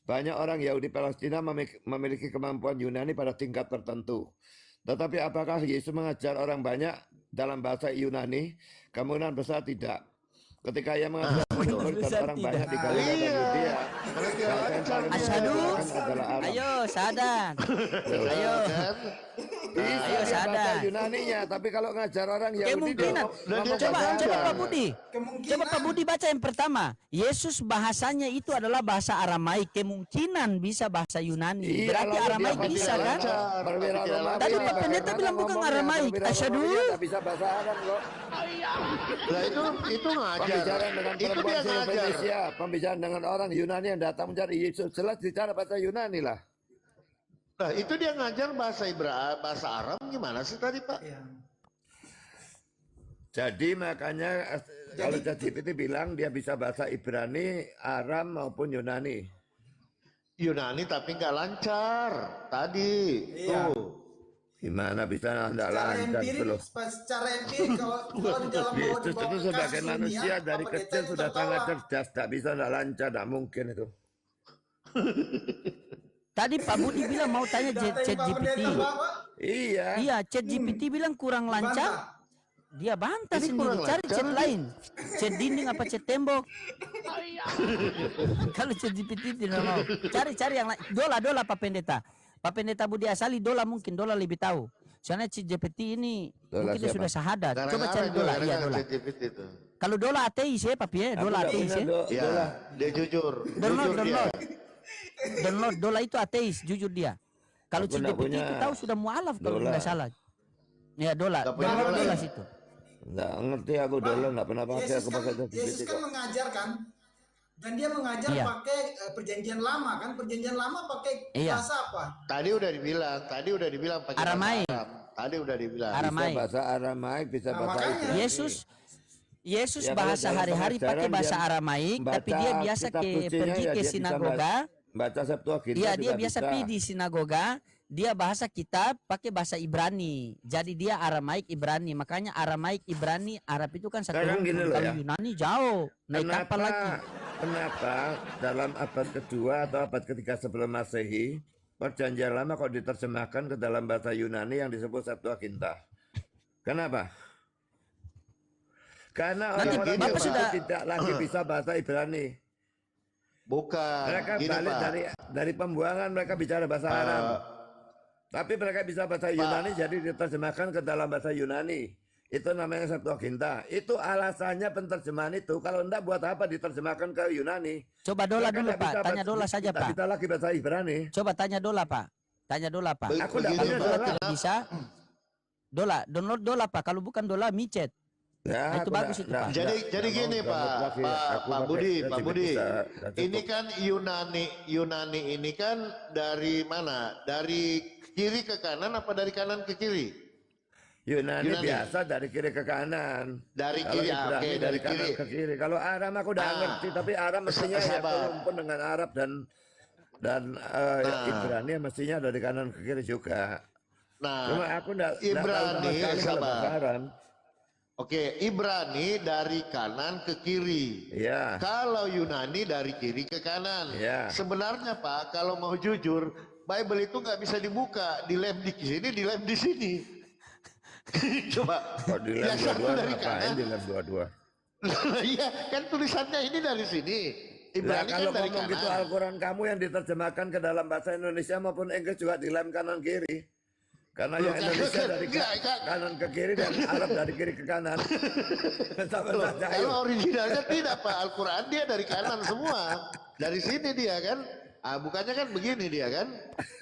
Banyak orang Yahudi Palestina memiliki kemampuan Yunani pada tingkat tertentu. Tetapi apakah Yesus mengajar orang banyak dalam bahasa Yunani? Kemungkinan besar tidak. Ketika ia mengajar orang banyak di Galilea dan Yudea, Asyhadu, ayo sadar, ayo. Ayo sadar. Yunaninya, tapi kalau ngajar orang Yahudi kemungkinan. Coba Pak Budi. Coba Pak Budi baca yang pertama. Yesus bahasanya itu adalah bahasa Aramaik. Kemungkinan bisa bahasa Yunani. Berarti Aramaik bisa kan? Tadi Pak Pendeta bilang bukan Aramaik. Asyhadu. Bisa bahasa Arab kok. Nah itu ngajar. Pembicaraan dengan Itu perempuan dia ngajar. Indonesia, pembicaraan dengan orang Yunani yang datang mencari Yesus, jelas bicara bahasa Yunani lah. Nah itu dia ngajar bahasa Arab gimana sih tadi Pak? Jadi makanya kalau ChatGPT bilang dia bisa bahasa Ibrani, Aram maupun Yunani. Yunani tapi nggak lancar tadi. Tuh. Gimana bisa enggak lancar itu loh. Secara empirik kalau di dalam Yesus itu sebagai manusia dari kecil sudah sangat cerdas, tak bisa enggak lancar, tak mungkin itu. Tadi Pak Budi bilang mau tanya ChatGPT. Iya, ChatGPT bilang kurang lancar. Dia bantah sendiri, cari chat lain. Chat dinding apa chat tembok. Kalau ChatGPT tidak mau. Cari yang lain. Dola Pak Pendeta. Pak Pendeta Budi Asali Dola mungkin Dola lebih tahu. Soalnya ChatGPT ini Dola mungkin dia siapa? sudah syahadat. Coba cari Dola. Iya Dola. Kalau Dola ateis ya Papi ya. Dola ateis ya. Iya, dia jujur. Download Dola itu ateis, jujur dia. Kalau Aku nggak ChatGPT punya itu tahu sudah mualaf kalau Dola. tidak salah. Ya Dola. Nggak punya Download Dola Dola ya? situ. Enggak ngerti aku Dola, enggak pernah pakai aku pakai Yesus ChatGPT kan kok. mengajar kan, dan dia mengajar Iya. pakai perjanjian lama kan, perjanjian lama pakai Iya. bahasa apa? Tadi udah dibilang pakai bahasa Aramaik. Arab. Tadi udah dibilang. Bisa Aramaik. bahasa Aramaik, bisa Nah, bahasa makanya. Ibrani. Yesus Ya, bahasa kalau dalam hari-hari pakai pengajaran bahasa dia Aramaik, baca tapi dia biasa kitab sucinya pergi ya ke dia bisa sinagoga. Baca Septuaginta Iya, dia juga biasa bisa. pergi di sinagoga. Dia bahasa kitab pakai bahasa Ibrani. Jadi dia Aramaik Ibrani. Makanya Aramaik Ibrani Arab itu kan satu Sekarang gini rukun. loh Kalau ya. Yunani jauh. Naik kapal lagi. Kenapa dalam abad kedua atau abad ketiga sebelum Masehi Perjanjian Lama kok diterjemahkan ke dalam bahasa Yunani yang disebut Septuaginta? Kenapa? Karena Nanti orang-orang Bapak Yahudi sudah- tidak lagi bisa bahasa Ibrani. Bukan. Mereka Gini, balik Pak. dari pembuangan mereka bicara bahasa Arab. Tapi mereka bisa bahasa Yunani jadi diterjemahkan ke dalam bahasa Yunani. Itu namanya Septuaginta. Itu alasannya penterjemahan itu. Kalau enggak buat apa diterjemahkan ke Yunani? Coba Dola Mereka dulu nggak Pak. bisa Tanya Dola saja nggak Pak. bisa lagi bahasa Ibrani. Coba tanya Dola Pak. Tanya Dola Pak. Aku nggak Begini, punya Pak. Dola Dola. tidak bisa. Dola, download Dola Pak. Kalau bukan Dola micet. Ya, Nah, itu aku bagus nggak- itu, Pak. nggak- Jadi nggak gini mau download Pak, lagi. Aku Pak pakai Budi, Pak ChatGPT Budi. udah Ini cukup. kan Yunani ini kan dari mana? Dari kiri ke kanan apa dari kanan ke kiri? Yunani Yunani. biasa dari kiri ke kanan. Dari Kalau kiri, Ibrani oke, dari dari kanan kiri. ke kiri. Kalau Aram aku udah Ah. ngerti, tapi Aram mestinya ya Sabar. kerumpun dengan Arab dan Ibrani mestinya dari kanan ke kiri juga. Cuma Nah, aku enggak tahu sama Ibrani, sekali kalau bahasa sabar. Aram. Oke, Ibrani dari kanan ke kiri. Iya. Kalau Yunani dari kiri ke kanan. Iya. Sebenarnya Pak, kalau mau jujur, Bible itu nggak bisa dibuka, dilem di sini, dilem di sini. Coba. Kok dilem Yang satu dua-dua dari ngapain kanan. dilem dua-dua? Iya, kan tulisannya ini dari sini. Nah, Ibrani kan kalau dari ngomong gitu kanan. Al-Quran kamu yang diterjemahkan ke dalam bahasa Indonesia maupun Inggris juga dilem kanan kiri. Karena Loh, yang Indonesia dari enggak. kanan ke kiri dan Arab dari kiri ke kanan. Sama Loh, saja, ayo. kalau originalnya tidak Pak, Al-Quran dia dari kanan semua. Dari sini dia kan. Bukannya kan begini dia kan.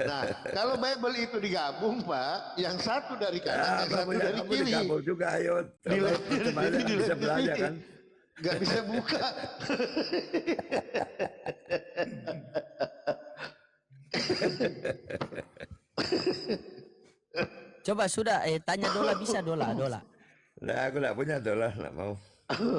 Nah, kalau Bible itu digabung Pak, yang satu dari kanan, yang satu dari Kamu kiri. digabung juga, ayo. Dilem Terjemahnya di bisa sini, belajar kan. Nggak bisa buka. Coba sudah tanya Dola, bisa Dola. Nah, aku nggak punya dolar, nggak mau.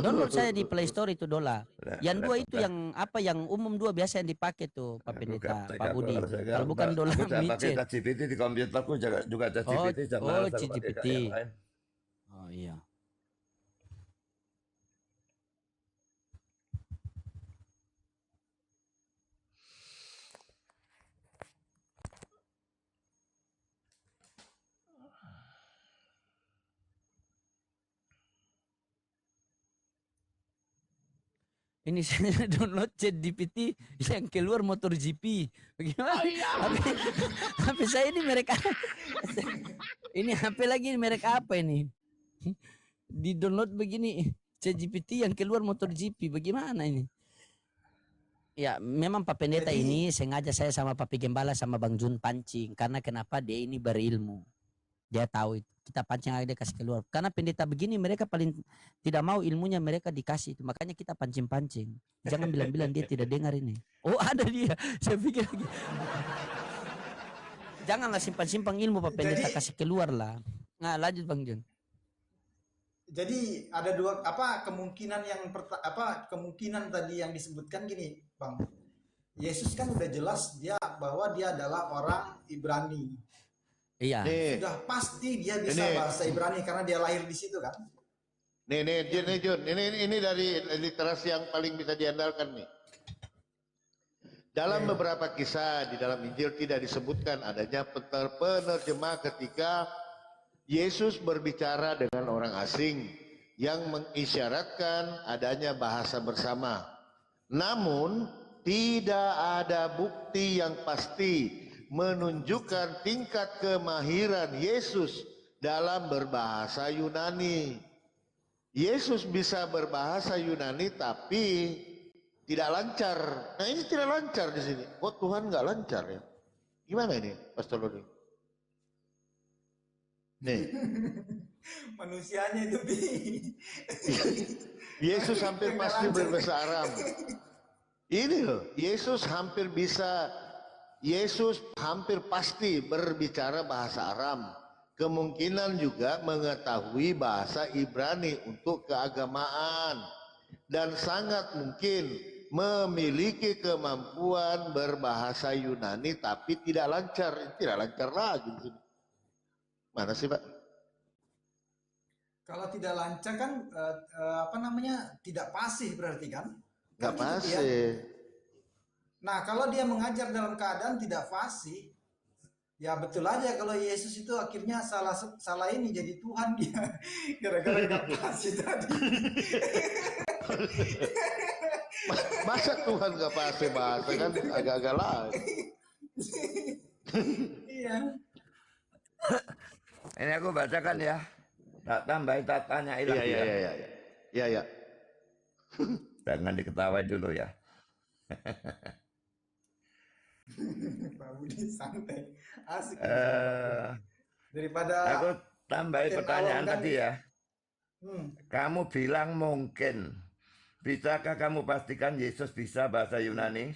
Download saya di Play Store itu Dola. Nah, Yang dua repot itu lah. yang apa yang umum dua biasa yang dipakai tuh Pak Aku Pendeta, gaptek, Pak aku Budi. harus agak- Kalau bukan Dola aku udah pakai micet. ChatGPT di komputerku juga ChatGPT Oh, malas aku pakai ChatGPT. yang lain. Oh iya. Ini saya download ChatGPT yang keluar motor GP. Bagaimana? HP saya ini merek ini HP lagi merek apa ini? Di download begini ChatGPT yang keluar motor GP. Bagaimana ini? Ya, memang Pak Pendeta ini sengaja saya sama Pak Gembala sama Bang Jun pancing karena kenapa dia ini berilmu. Dia tahu itu. Kita pancing aja dia kasih keluar. Karena pendeta begini mereka paling tidak mau ilmunya mereka dikasih itu. Makanya kita pancing-pancing. Jangan bilang-bilang dia tidak dengar ini. Oh ada dia. Saya pikir lagi. Janganlah simpan-simpan ilmu Pak Pendeta kasih keluar lah. Nah lanjut Bang Jun. Jadi ada dua kemungkinan kemungkinan tadi yang disebutkan gini, Bang. Yesus kan udah jelas bahwa dia adalah orang Ibrani. Iya. Sudah pasti dia bisa Ini. bahasa Ibrani karena dia lahir di situ kan. Nih Jun, ini dari literasi yang paling bisa diandalkan nih. Dalam beberapa kisah di dalam Injil tidak disebutkan adanya penerjemah ketika Yesus berbicara dengan orang asing yang mengisyaratkan adanya bahasa bersama. Namun tidak ada bukti yang pasti menunjukkan tingkat kemahiran Yesus dalam berbahasa Yunani. Yesus bisa berbahasa Yunani tapi tidak lancar. Nah ini tidak lancar di sini. Kok Tuhan nggak lancar ya? Gimana ini, Pastor Lodi? Nih, Manusianya itu Yesus hampir pasti berbahasa Aram. Ini loh, Yesus hampir pasti berbicara bahasa Aram. Kemungkinan juga mengetahui bahasa Ibrani untuk keagamaan. Dan sangat mungkin memiliki kemampuan berbahasa Yunani tapi tidak lancar. Tidak lancar lagi. Mana sih Pak? kalau tidak lancar kan tidak fasih berarti kan? Nggak Kan gitu pasti. dia. Nah, kalau dia mengajar dalam keadaan tidak fasih, ya betul aja kalau Yesus itu akhirnya salah ini jadi Tuhan dia gara-gara nggak fasih tadi. Masa Tuhan nggak pasti bahasa kan agak-agak lain. Iya. Ini aku bacakan ya. Tak tambahin, tak tanyain lagi ya. Iya. Jangan diketawain dulu ya. Pak Budi santai, asik. Daripada Daripada aku tambahin pertanyaan kan. tadi ya. Hmm. Kamu bilang mungkin. Bisakah kamu pastikan Yesus bisa bahasa Yunani?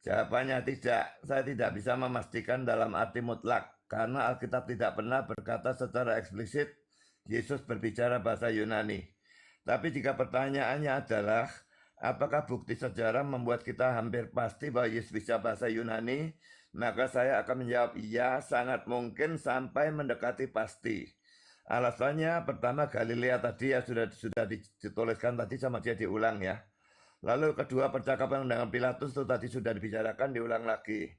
Jawabannya tidak. Saya tidak bisa memastikan dalam arti mutlak. karena Alkitab tidak pernah berkata secara eksplisit Yesus berbicara bahasa Yunani. Tapi jika pertanyaannya adalah, apakah bukti sejarah membuat kita hampir pasti bahwa Yesus bisa bahasa Yunani? Maka saya akan menjawab ya, sangat mungkin sampai mendekati pasti. Alasannya pertama Galilea tadi ya sudah dituliskan tadi sama dia diulang ya. Lalu kedua percakapan dengan Pilatus itu tadi sudah dibicarakan diulang lagi.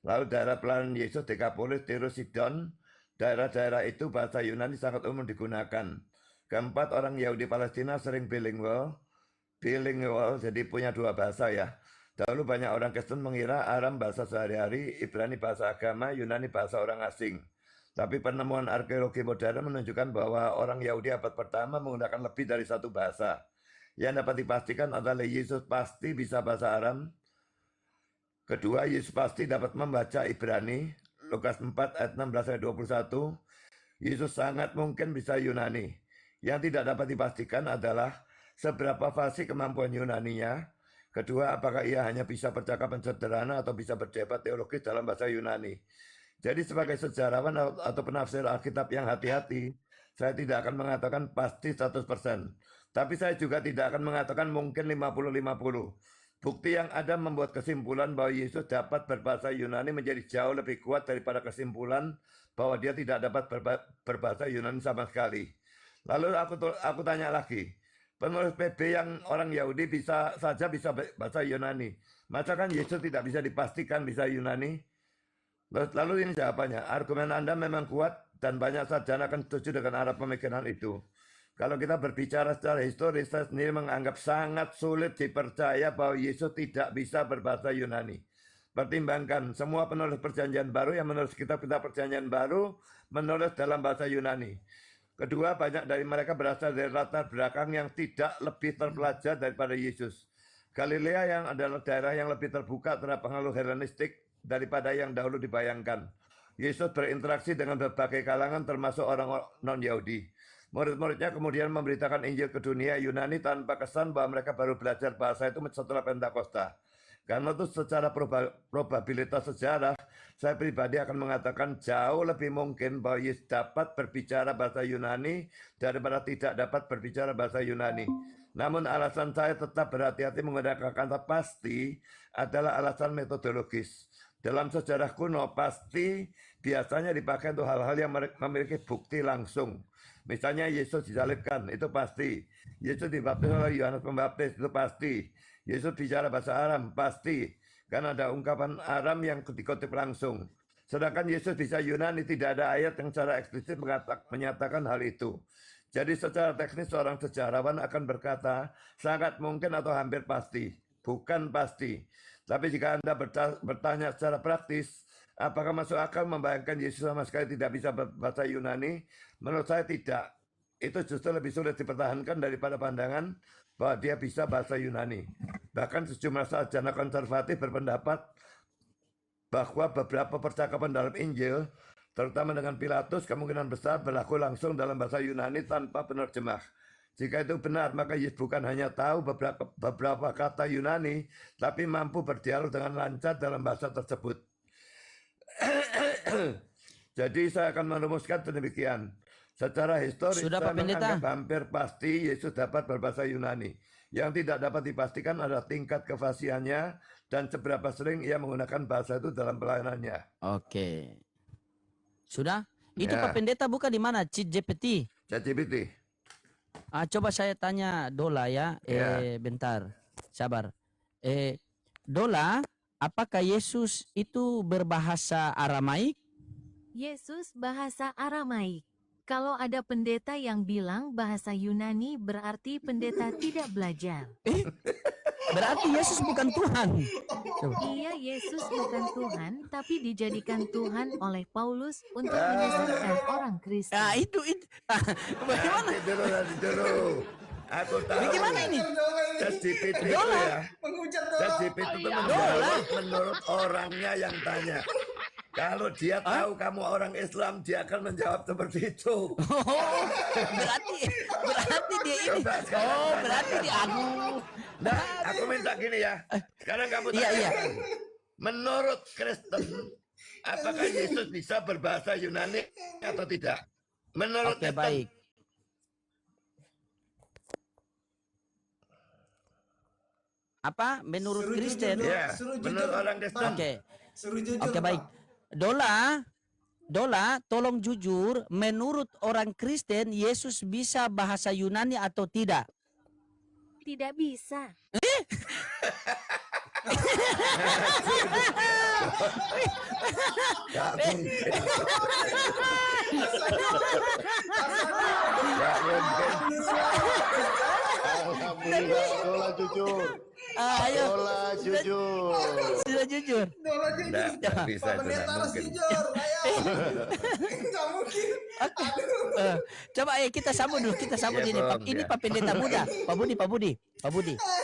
Lalu daerah pelayanan Yesus Dekapolis, Tirus, Sidon, daerah-daerah itu bahasa Yunani sangat umum digunakan. Keempat, orang Yahudi Palestina sering bilingual, jadi punya dua bahasa ya. Dahulu banyak orang Kristen mengira Aram bahasa sehari-hari, Ibrani bahasa agama, Yunani bahasa orang asing. Tapi penemuan arkeologi modern menunjukkan bahwa orang Yahudi abad pertama menggunakan lebih dari satu bahasa. Yang dapat dipastikan adalah Yesus pasti bisa bahasa Aram. Kedua, Yesus pasti dapat membaca Ibrani, Lukas 4 ayat 16-21. Yesus sangat mungkin bisa Yunani. Yang tidak dapat dipastikan adalah seberapa fasih kemampuan Yunaninya. Kedua, apakah ia hanya bisa percakapan sederhana atau bisa berdebat teologis dalam bahasa Yunani. Jadi sebagai sejarawan atau penafsir Alkitab yang hati-hati, saya tidak akan mengatakan pasti 100%. Tapi saya juga tidak akan mengatakan mungkin 50-50. Bukti yang ada membuat kesimpulan bahwa Yesus dapat berbahasa Yunani menjadi jauh lebih kuat daripada kesimpulan bahwa dia tidak dapat berbahasa Yunani sama sekali. Lalu aku tanya lagi, penulis PB yang orang Yahudi bisa bahasa Yunani. Masa kan Yesus tidak bisa dipastikan bisa Yunani? Lalu ini jawabannya, argumen Anda memang kuat dan banyak sarjana akan setuju dengan arah pemikiran itu. Kalau kita berbicara secara historis, saya sendiri menganggap sangat sulit dipercaya bahwa Yesus tidak bisa berbahasa Yunani. Pertimbangkan, semua penulis perjanjian baru yang menulis kitab-kitab perjanjian baru menulis dalam bahasa Yunani. Kedua, banyak dari mereka berasal dari latar belakang yang tidak lebih terpelajar daripada Yesus. Galilea yang adalah daerah yang lebih terbuka terhadap pengaruh Helenistik daripada yang dahulu dibayangkan. Yesus berinteraksi dengan berbagai kalangan termasuk orang non-Yahudi. Murid-muridnya kemudian memberitakan Injil ke dunia Yunani tanpa kesan bahwa mereka baru belajar bahasa itu setelah Pentakosta. Karena itu secara probabilitas sejarah, saya pribadi akan mengatakan jauh lebih mungkin bahwa Yesus dapat berbicara bahasa Yunani daripada tidak dapat berbicara bahasa Yunani. Namun alasan saya tetap berhati-hati menggunakan kata pasti adalah alasan metodologis. Dalam sejarah kuno, pasti biasanya dipakai untuk hal-hal yang memiliki bukti langsung. Misalnya Yesus disalibkan, itu pasti. Yesus dibaptis oleh Yohanes Pembaptis, itu pasti. Yesus bicara bahasa Aram, pasti. Karena ada ungkapan Aram yang dikutip langsung. Sedangkan Yesus bisa Yunani, tidak ada ayat yang secara eksplisit menyatakan hal itu. Jadi secara teknis seorang sejarawan akan berkata, sangat mungkin atau hampir pasti. Bukan pasti. Tapi jika Anda bertanya secara praktis, apakah masuk akal membayangkan Yesus sama sekali tidak bisa berbahasa Yunani? Menurut saya tidak. Itu justru lebih sulit dipertahankan daripada pandangan bahwa dia bisa bahasa Yunani. Bahkan sejumlah sarjana konservatif berpendapat bahwa beberapa percakapan dalam Injil, terutama dengan Pilatus, kemungkinan besar berlaku langsung dalam bahasa Yunani tanpa penerjemah. Jika itu benar, maka Yesus bukan hanya tahu beberapa kata Yunani, tapi mampu berdialog dengan lancar dalam bahasa tersebut. Jadi saya akan merumuskan demikian. Secara historis, saya menganggap hampir pasti Yesus dapat berbahasa Yunani. Yang tidak dapat dipastikan adalah tingkat kefasihannya dan seberapa sering ia menggunakan bahasa itu dalam pelayanannya. Oke. Sudah? Itu Pak Pendeta buka di mana? ChatGPT. ChatGPT. Coba saya tanya Dola ya. Bentar. Sabar. Dola, apakah Yesus itu berbahasa Aramaik? Yesus bahasa Aramaik. Kalau ada pendeta yang bilang bahasa Yunani berarti pendeta tidak belajar. Berarti Yesus bukan Tuhan. Iya, Yesus bukan Tuhan, tapi dijadikan Tuhan oleh Paulus untuk menyesatkan orang Kristen. Nah, itu. Bagaimana? Dulu. Aku tahu. Bagaimana ini? ChatGPT itu ya. ChatGPT itu menurut orangnya yang tanya. Kalau dia tahu kamu orang Islam, dia akan menjawab seperti itu. Berarti dia ini. Berarti dia aduh. Nah, aku minta gini ya. Sekarang kamu tanya. Iya. Menurut Kristen, apakah Yesus bisa berbahasa Yunani atau tidak? Menurut Oke, Kristen. baik. Apa menurut Suruh jujur Kristen? dong, Ya, suruh menurut jujur, orang Kristen. Oke. suruh jujur Oke, baik. Bang. Dola, tolong jujur, menurut orang Kristen Yesus bisa bahasa Yunani atau tidak? Tidak bisa. Gak mungkin. Gak mungkin. Alhamdulillah, Dola jujur. Ayo, Dola jujur. sudah jujur. Dola jujur. Nggak bisa Pak itu, Pendeta nggak harus mungkin. jujur. Ayo. Nggak mungkin. Aduh. Coba kita sambut dulu, kita sambut Ya, ini. Bang, Ini ya. Pak Pendeta muda, Pak Budi.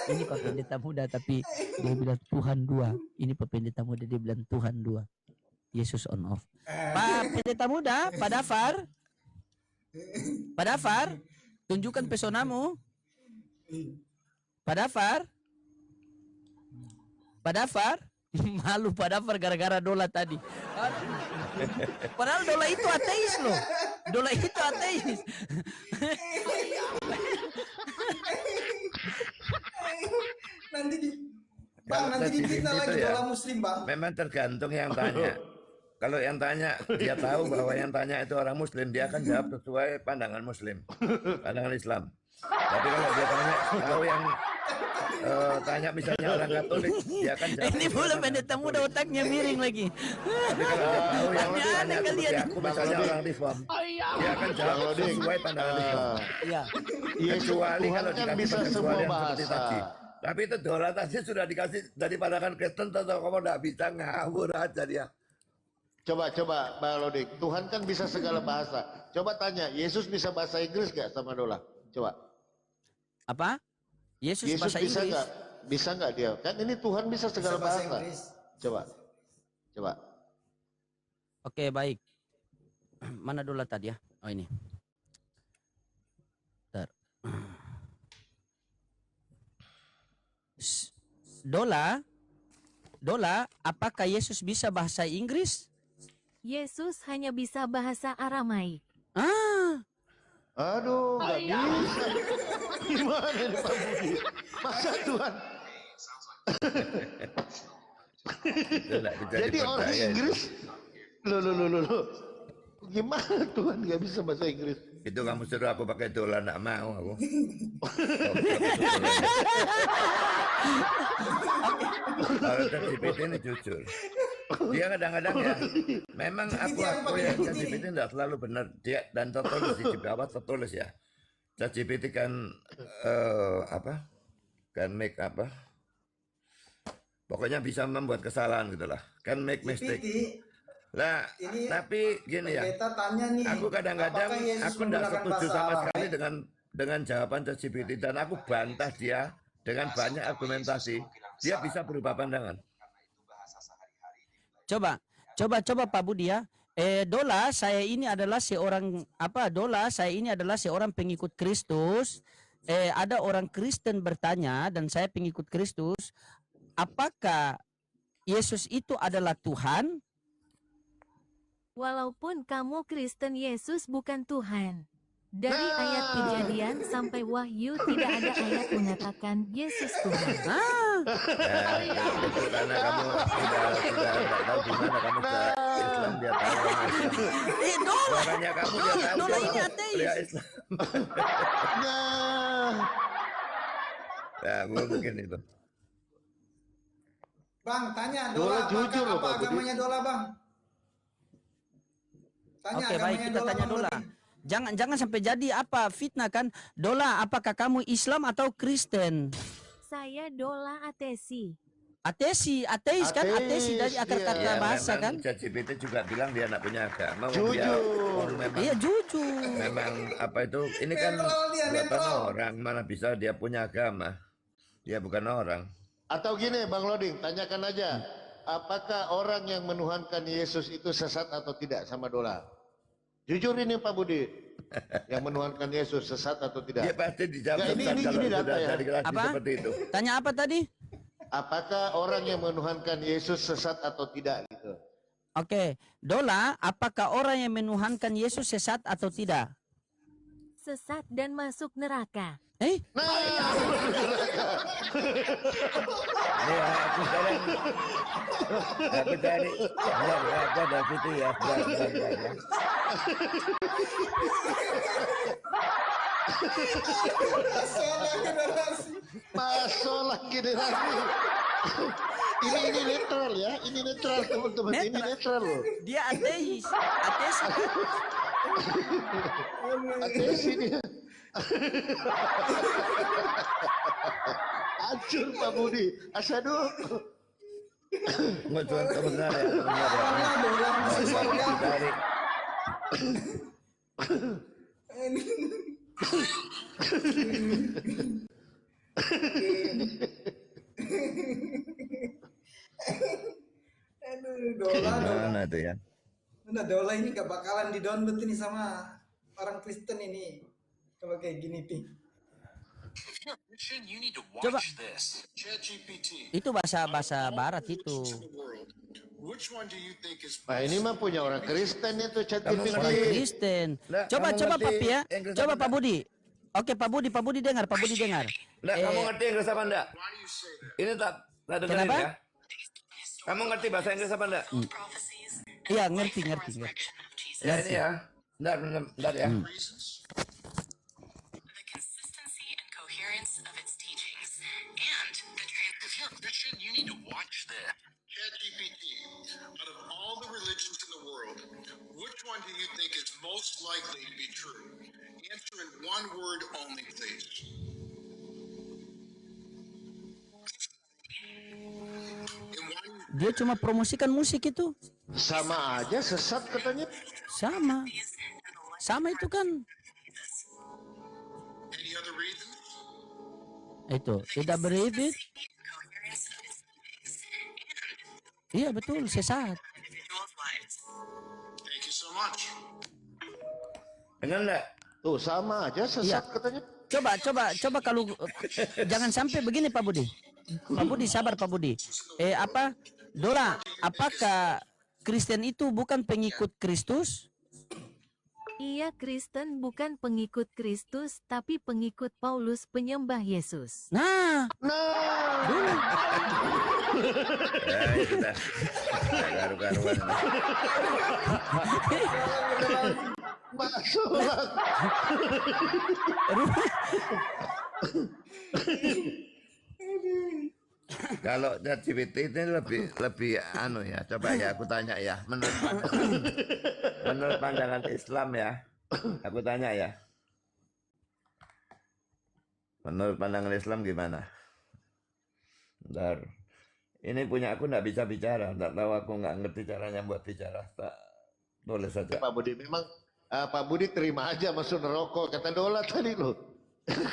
Ini Pak Pendeta muda, tapi dia bilang Tuhan dua. Ini Pak Pendeta muda, dia bilang Tuhan dua. Yesus on off. Pak Pendeta muda, Pak Dafar, tunjukkan pesonamu. Pak Dafar, malu Pak Dafar gara-gara Dola tadi. Padahal Dola itu ateis loh. Dola itu ateis. Nanti di Kalau Bang, nanti ChatGPT difitnah itu lagi ya, Dola Muslim, Bang. memang tergantung yang tanya. Kalau yang tanya, dia tahu bahwa yang tanya itu orang Muslim, dia akan jawab sesuai pandangan Muslim, pandangan Islam. Tapi kalau dia tanya, tahu yang tanya misalnya orang Katolik, dia akan jawab. Ini sesuai pula pandangan pendeta muda Katolik. otaknya miring lagi. Tapi kalau dia tahu yang Aneh-aneh tanya seperti kalian. aku, misalnya orang Islam, dia akan jawab Bang Loding, sesuai pandangan Islam. Iya. Yesus Kecuali Tuhan kalau kan dikasih bisa semua pengecualian seperti bahasa. tadi. Tapi itu Dola tadi sudah dikasih dari pandangan Kristen, atau kamu tidak bisa ngawur aja dia. Coba Bang Loding, Tuhan kan bisa segala bahasa. Coba tanya, Yesus bisa bahasa Inggris gak sama Dola? Coba. Apa? Yesus bahasa bisa Inggris. nggak? Bisa nggak dia? Kan ini Tuhan bisa segala Bisa bahasa bahasa. Inggris. Coba. Oke, baik. Mana Dola tadi ya? Oh, ini. Bentar. Dola, apakah Yesus bisa bahasa Inggris? Yesus hanya bisa bahasa Aramaik. Ah, Aduh, nggak bisa. Gimana nih Pak Budi? Masa Tuhan? Itu nggak bisa Jadi orang dipercaya itu. Inggris? Loh. Gimana Tuhan nggak bisa bahasa Inggris? Itu kamu suruh aku pakai Dola, nggak mau aku. Kalau ChatGPT ini jujur, dia kadang-kadang ya, memang aku ya ChatGPT tidak selalu benar, dia dan tertulis di bawah tertulis ya. ChatGPT kan make apa? Pokoknya bisa membuat kesalahan gitulah, kan make mistake. Nah, Ini tapi gini ya, Pendeta tanya nih, aku kadang-kadang apakah Yesus aku tidak menggunakan setuju bahasa sama Arab? sekali dengan jawaban ChatGPT, dan aku bantah dia dengan banyak argumentasi. Dia bisa berubah pandangan. coba Pak Budi ya. Dola, saya ini adalah seorang pengikut Kristus. Ada orang Kristen bertanya dan saya pengikut Kristus, apakah Yesus itu adalah Tuhan? Walaupun kamu Kristen, Yesus bukan Tuhan. Dari ayat Kejadian sampai Wahyu tidak ada ayat mengatakan Yesus Tuhan. Itu karena kamu tidak tahu gimana kamu Islam, dia tahu kamu Islam. Dola, Makanya kamu dia tahu Dola dia ini tahu ateis. dia Islam. Nah, Ya, mungkin itu. Bang, tanya Dola Dola, jujur loh, apa Pak Budi. agamanya Dola, Bang? Tanya Oke, baik, agamanya kita tanya Bang Dola. Loding. Jangan sampai jadi apa fitnah kan? Dola, apakah kamu Islam atau Kristen? Saya Dola Atesi. Ateis kan? Ateis dari akar Ateis, kata iya. bahasa memang kan? ChatGPT juga bilang dia tidak punya agama. Jujur. Dia memang, Iya, jujur. memang apa itu? Ini kan Netral dia, buatan netral. orang, mana bisa dia punya agama? Dia bukan orang. atau gini Bang Loding, tanyakan aja. Apakah orang yang menuhankan Yesus itu sesat atau tidak sama Dola? Jujur ini Pak Budi. Yang menuhankan Yesus sesat atau Dia tidak? pasti dijawab Nggak, ini- sesat ini kalau data sudah ya. dari kelas Apa? seperti itu. Tanya apa tadi? Apakah orang yang menuhankan Yesus sesat atau tidak gitu? Oke, Dola, apakah orang yang menuhankan Yesus sesat atau tidak? Sesat dan masuk neraka. Nah, Ini aku sekarang aku cari apa David itu ya. Bentar, ya. masalah generasi. Ini netral ya, ini netral teman-teman, ini netral loh. Dia ateis. Ateis. Ateis ini. Hancur Pak Budi. Asyadu. Nggak cuma sebentar ya. Aku cari. Aduh, Dola. Mana tuh ya? Nah, Dola ini gak bakalan di-download ini sama orang Kristen ini. Kalau kayak gini, Pi. Coba. Itu bahasa barat itu. Nah ini mah punya orang Kristen itu Kamu ChatGPT. Orang Kristen. Lah, Coba kamu coba ngerti Papi ya. Inggris Coba apa Pak Budi. Oke Pak Budi dengar, Pak Budi dengar. Nggak, kamu ngerti Inggris apa enggak? Ini tak dengerin Kenapa? ya. Kamu ngerti bahasa Inggris apa enggak? Iya, ngerti. Ya ini ya. Bentar ya. ChatGPT, out of all the religions in the world, which one do you think is most likely to be true? Answer in one word only, please. Dia cuma promosikan musik itu. Sama aja sesat katanya. Sama itu kan. Any other reasons? Itu tidak berbeda. Iya betul, sesat. Thank you so much. Benar enggak? Tuh sama aja sesat Iya. katanya. Coba kalau jangan sampai begini Pak Budi. Pak Budi sabar Pak Budi. Dora, apakah Kristen itu bukan pengikut Kristus? Ia Kristen bukan pengikut Kristus, tapi pengikut Paulus penyembah Yesus. Nah, dulu. Ya itu dah. Garu-garuan. Masuk. Kalau ChatGPT ini lebih anu ya. Coba ya aku tanya ya. Menurut pandangan Islam ya. Aku tanya ya. Menurut pandangan Islam gimana? Bentar. Ini punya aku nggak bisa bicara. Nggak tahu aku nggak ngerti caranya buat bicara. Tak boleh saja. Pak Budi memang Pak Budi terima aja masuk neraka kata Dola tadi loh.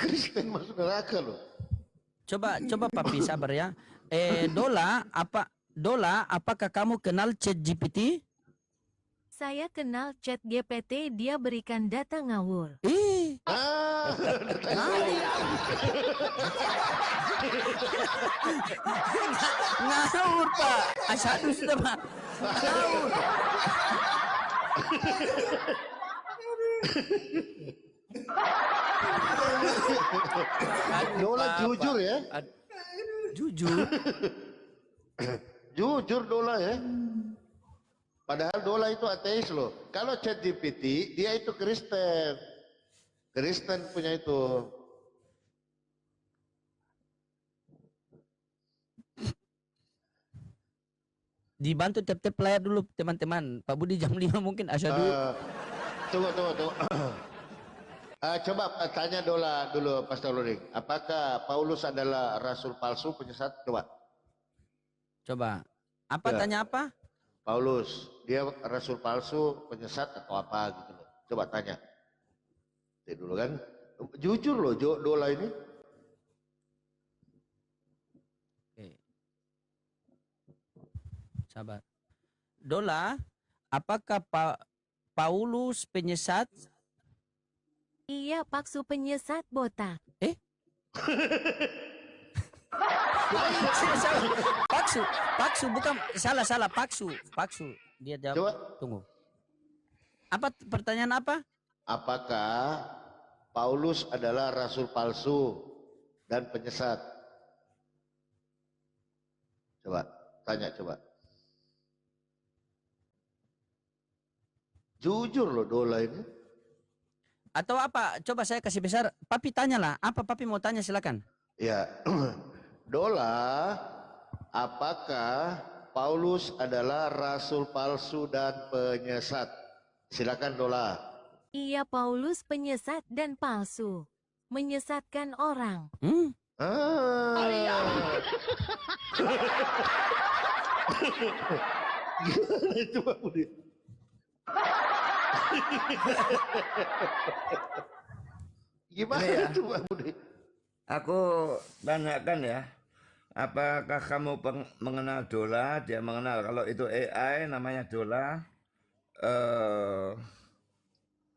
Kristen masuk neraka loh. Coba Papi sabar ya. Dola, apakah kamu kenal ChatGPT? Saya kenal ChatGPT, dia berikan data ngawur. Ngawur Pak. Asyadu sudah Pak. Ngawur. Dola jujur ya. Jujur. Jujur Dola ya. Padahal Dola itu ateis loh. Kalau ChatGPT dia itu Kristen. Kristen punya itu. Dibantu tap-tap layar dulu teman-teman. Pak Budi jam 5 mungkin asyadu. Tunggu. Coba tanya Dola dulu Pastor Luring. Apakah Paulus adalah rasul palsu penyesat? Coba. Apa Ya. tanya apa? Paulus, dia rasul palsu penyesat atau apa gitu loh. Coba tanya. Dulu kan. Jujur loh Dola ini. Sabar. Dola, apakah Paulus penyesat? Iya paksu penyesat botak. Paksu bukan salah paksu. Dia jawab. Coba. Tunggu. Apa pertanyaan apa? Apakah Paulus adalah rasul palsu dan penyesat? Coba, tanya coba. Jujur loh Dola ini. Atau apa? Coba saya kasih besar. Papi tanyalah. Apa Papi mau tanya, silakan. Ya, Dola, apakah Paulus adalah rasul palsu dan penyesat? Silakan Dola. Iya, Paulus penyesat dan palsu. Menyesatkan orang. Gimana itu Pak Budi? Gimana itu Pak Budi? Aku tanyakan ya, apakah kamu mengenal Dola? Dia mengenal. Kalau itu AI namanya Dola.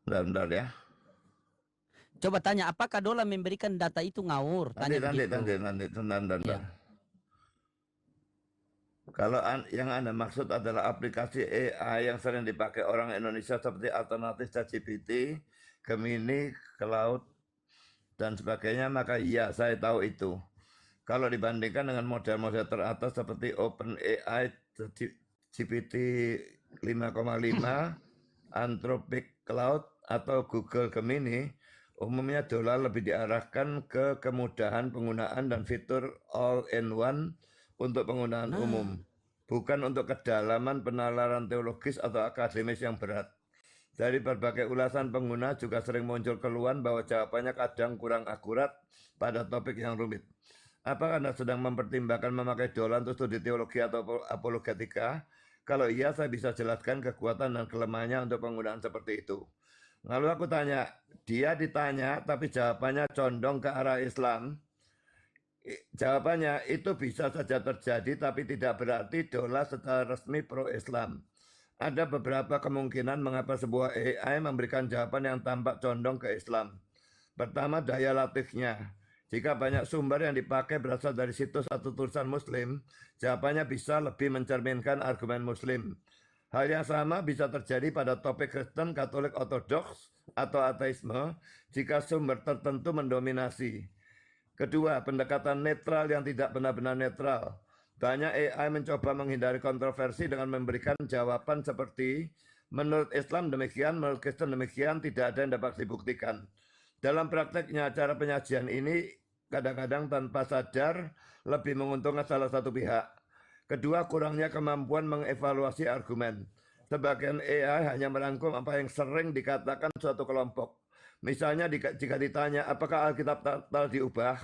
Bentar ya. Coba tanya, apakah Dola memberikan data itu ngawur? Tanya Nanti. Ya. Kalau yang Anda maksud adalah aplikasi AI yang sering dipakai orang Indonesia seperti alternatif ChatGPT, Gemini, Cloud, dan sebagainya, maka iya, saya tahu itu. Kalau dibandingkan dengan model-model teratas seperti OpenAI, GPT 5,5, Anthropic Cloud, atau Google Gemini, umumnya Dola lebih diarahkan ke kemudahan penggunaan dan fitur all-in-one untuk penggunaan umum, bukan untuk kedalaman penalaran teologis atau akademis yang berat. Dari berbagai ulasan pengguna juga sering muncul keluhan bahwa jawabannya kadang kurang akurat pada topik yang rumit. Apakah Anda sedang mempertimbangkan memakai Dola untuk studi teologi atau apologetika? Kalau iya, saya bisa jelaskan kekuatan dan kelemahannya untuk penggunaan seperti itu. Lalu aku tanya, dia ditanya tapi jawabannya condong ke arah Islam. Jawabannya itu bisa saja terjadi tapi tidak berarti Dola secara resmi pro-Islam. Ada beberapa kemungkinan mengapa sebuah AI memberikan jawaban yang tampak condong ke Islam. Pertama, daya latihnya. Jika banyak sumber yang dipakai berasal dari situs atau tulisan Muslim, jawabannya bisa lebih mencerminkan argumen Muslim. Hal yang sama bisa terjadi pada topik Kristen, Katolik, Ortodoks, atau ateisme jika sumber tertentu mendominasi. Kedua, pendekatan netral yang tidak benar-benar netral. Banyak AI mencoba menghindari kontroversi dengan memberikan jawaban seperti menurut Islam demikian, menurut Kristen demikian, tidak ada yang dapat dibuktikan. Dalam prakteknya, cara penyajian ini kadang-kadang tanpa sadar lebih menguntungkan salah satu pihak. Kedua, kurangnya kemampuan mengevaluasi argumen. Sebagian AI hanya merangkum apa yang sering dikatakan suatu kelompok. Misalnya jika ditanya apakah Alkitab telah diubah,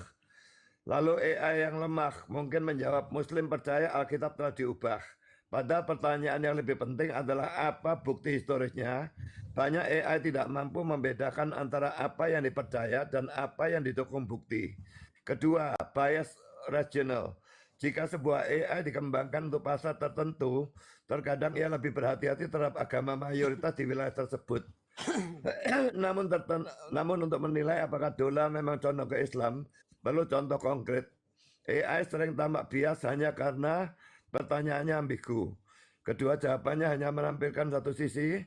lalu AI yang lemah mungkin menjawab Muslim percaya Alkitab telah diubah. Padahal pertanyaan yang lebih penting adalah apa bukti historisnya. Banyak AI tidak mampu membedakan antara apa yang dipercaya dan apa yang didukung bukti. Kedua, bias regional. Jika sebuah AI dikembangkan untuk pasar tertentu, terkadang ia lebih berhati-hati terhadap agama mayoritas di wilayah tersebut. Namun untuk menilai apakah Dola memang condong ke Islam, perlu contoh konkret. AI sering tampak bias hanya karena pertanyaannya ambigu. Kedua, jawabannya hanya menampilkan satu sisi,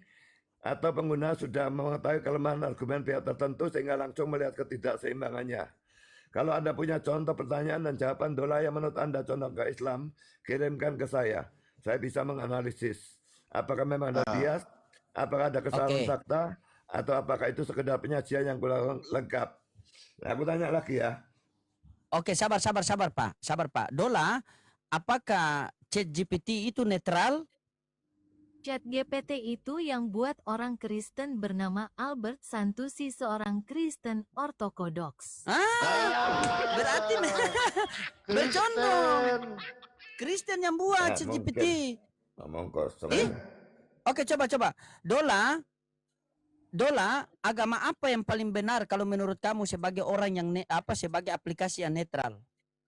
atau pengguna sudah mengetahui kelemahan argumen pihak tertentu sehingga langsung melihat ketidakseimbangannya. Kalau Anda punya contoh pertanyaan dan jawaban Dola yang menurut Anda condong ke Islam, kirimkan ke saya. Saya bisa menganalisis. Apakah memang ada bias, apakah ada kesalahan fakta, atau apakah itu sekedar penyajian yang kurang lengkap. Nah, aku tanya lagi ya. Oke, sabar Pak. Dola, apakah ChatGPT itu netral? ChatGPT itu yang buat orang Kristen bernama Albert Santusi, seorang Kristen Ortodoks. Berarti bercondong. Kristen yang buat ChatGPT. Ngomong kosong. Oke, coba. Dola, agama apa yang paling benar kalau menurut kamu sebagai orang yang sebagai aplikasi yang netral?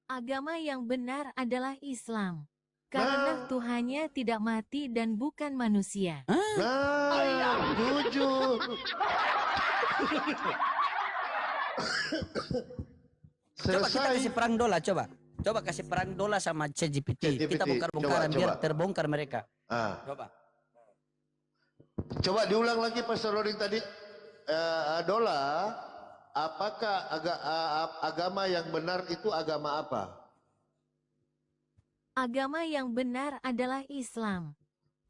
Agama yang benar adalah Islam. Karena Tuhannya tidak mati dan bukan manusia. Jujur. Coba kita kasih perang Dola, coba. Coba kasih perang Dola sama ChatGPT. ChatGPT. Kita bongkar-bongkaran Coba, biar coba. terbongkar mereka. Ah. Coba. Diulang lagi Pastor Loring tadi. Dola, apakah agama yang benar itu agama apa? Agama yang benar adalah Islam.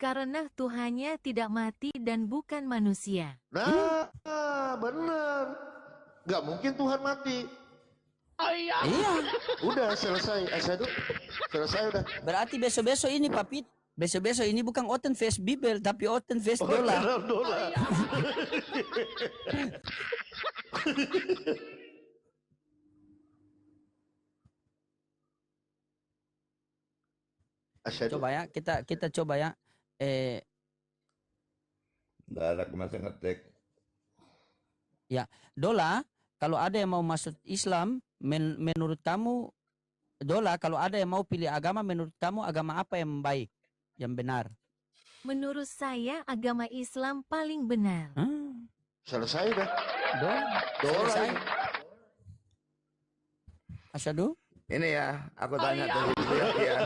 Karena Tuhannya tidak mati dan bukan manusia. Nah, benar. Nggak mungkin Tuhan mati. Iya. Udah selesai. Asyhadu. Selesai udah. Berarti besok-besok ini Papit. Besok-besok ini bukan Oten Face Bibel tapi Oten Face Dola. Dola. Asyhadu. Coba ya, kita coba ya. Darak masih ngetik. Ya, Dola, kalau ada yang mau masuk Islam, menurut kamu, Dola, kalau ada yang mau pilih agama, menurut kamu agama apa yang baik, yang benar? Menurut saya agama Islam paling benar. Selesai udah. Dola. Selesai. Asyhadu. Ini ya, aku tanya tadi ya.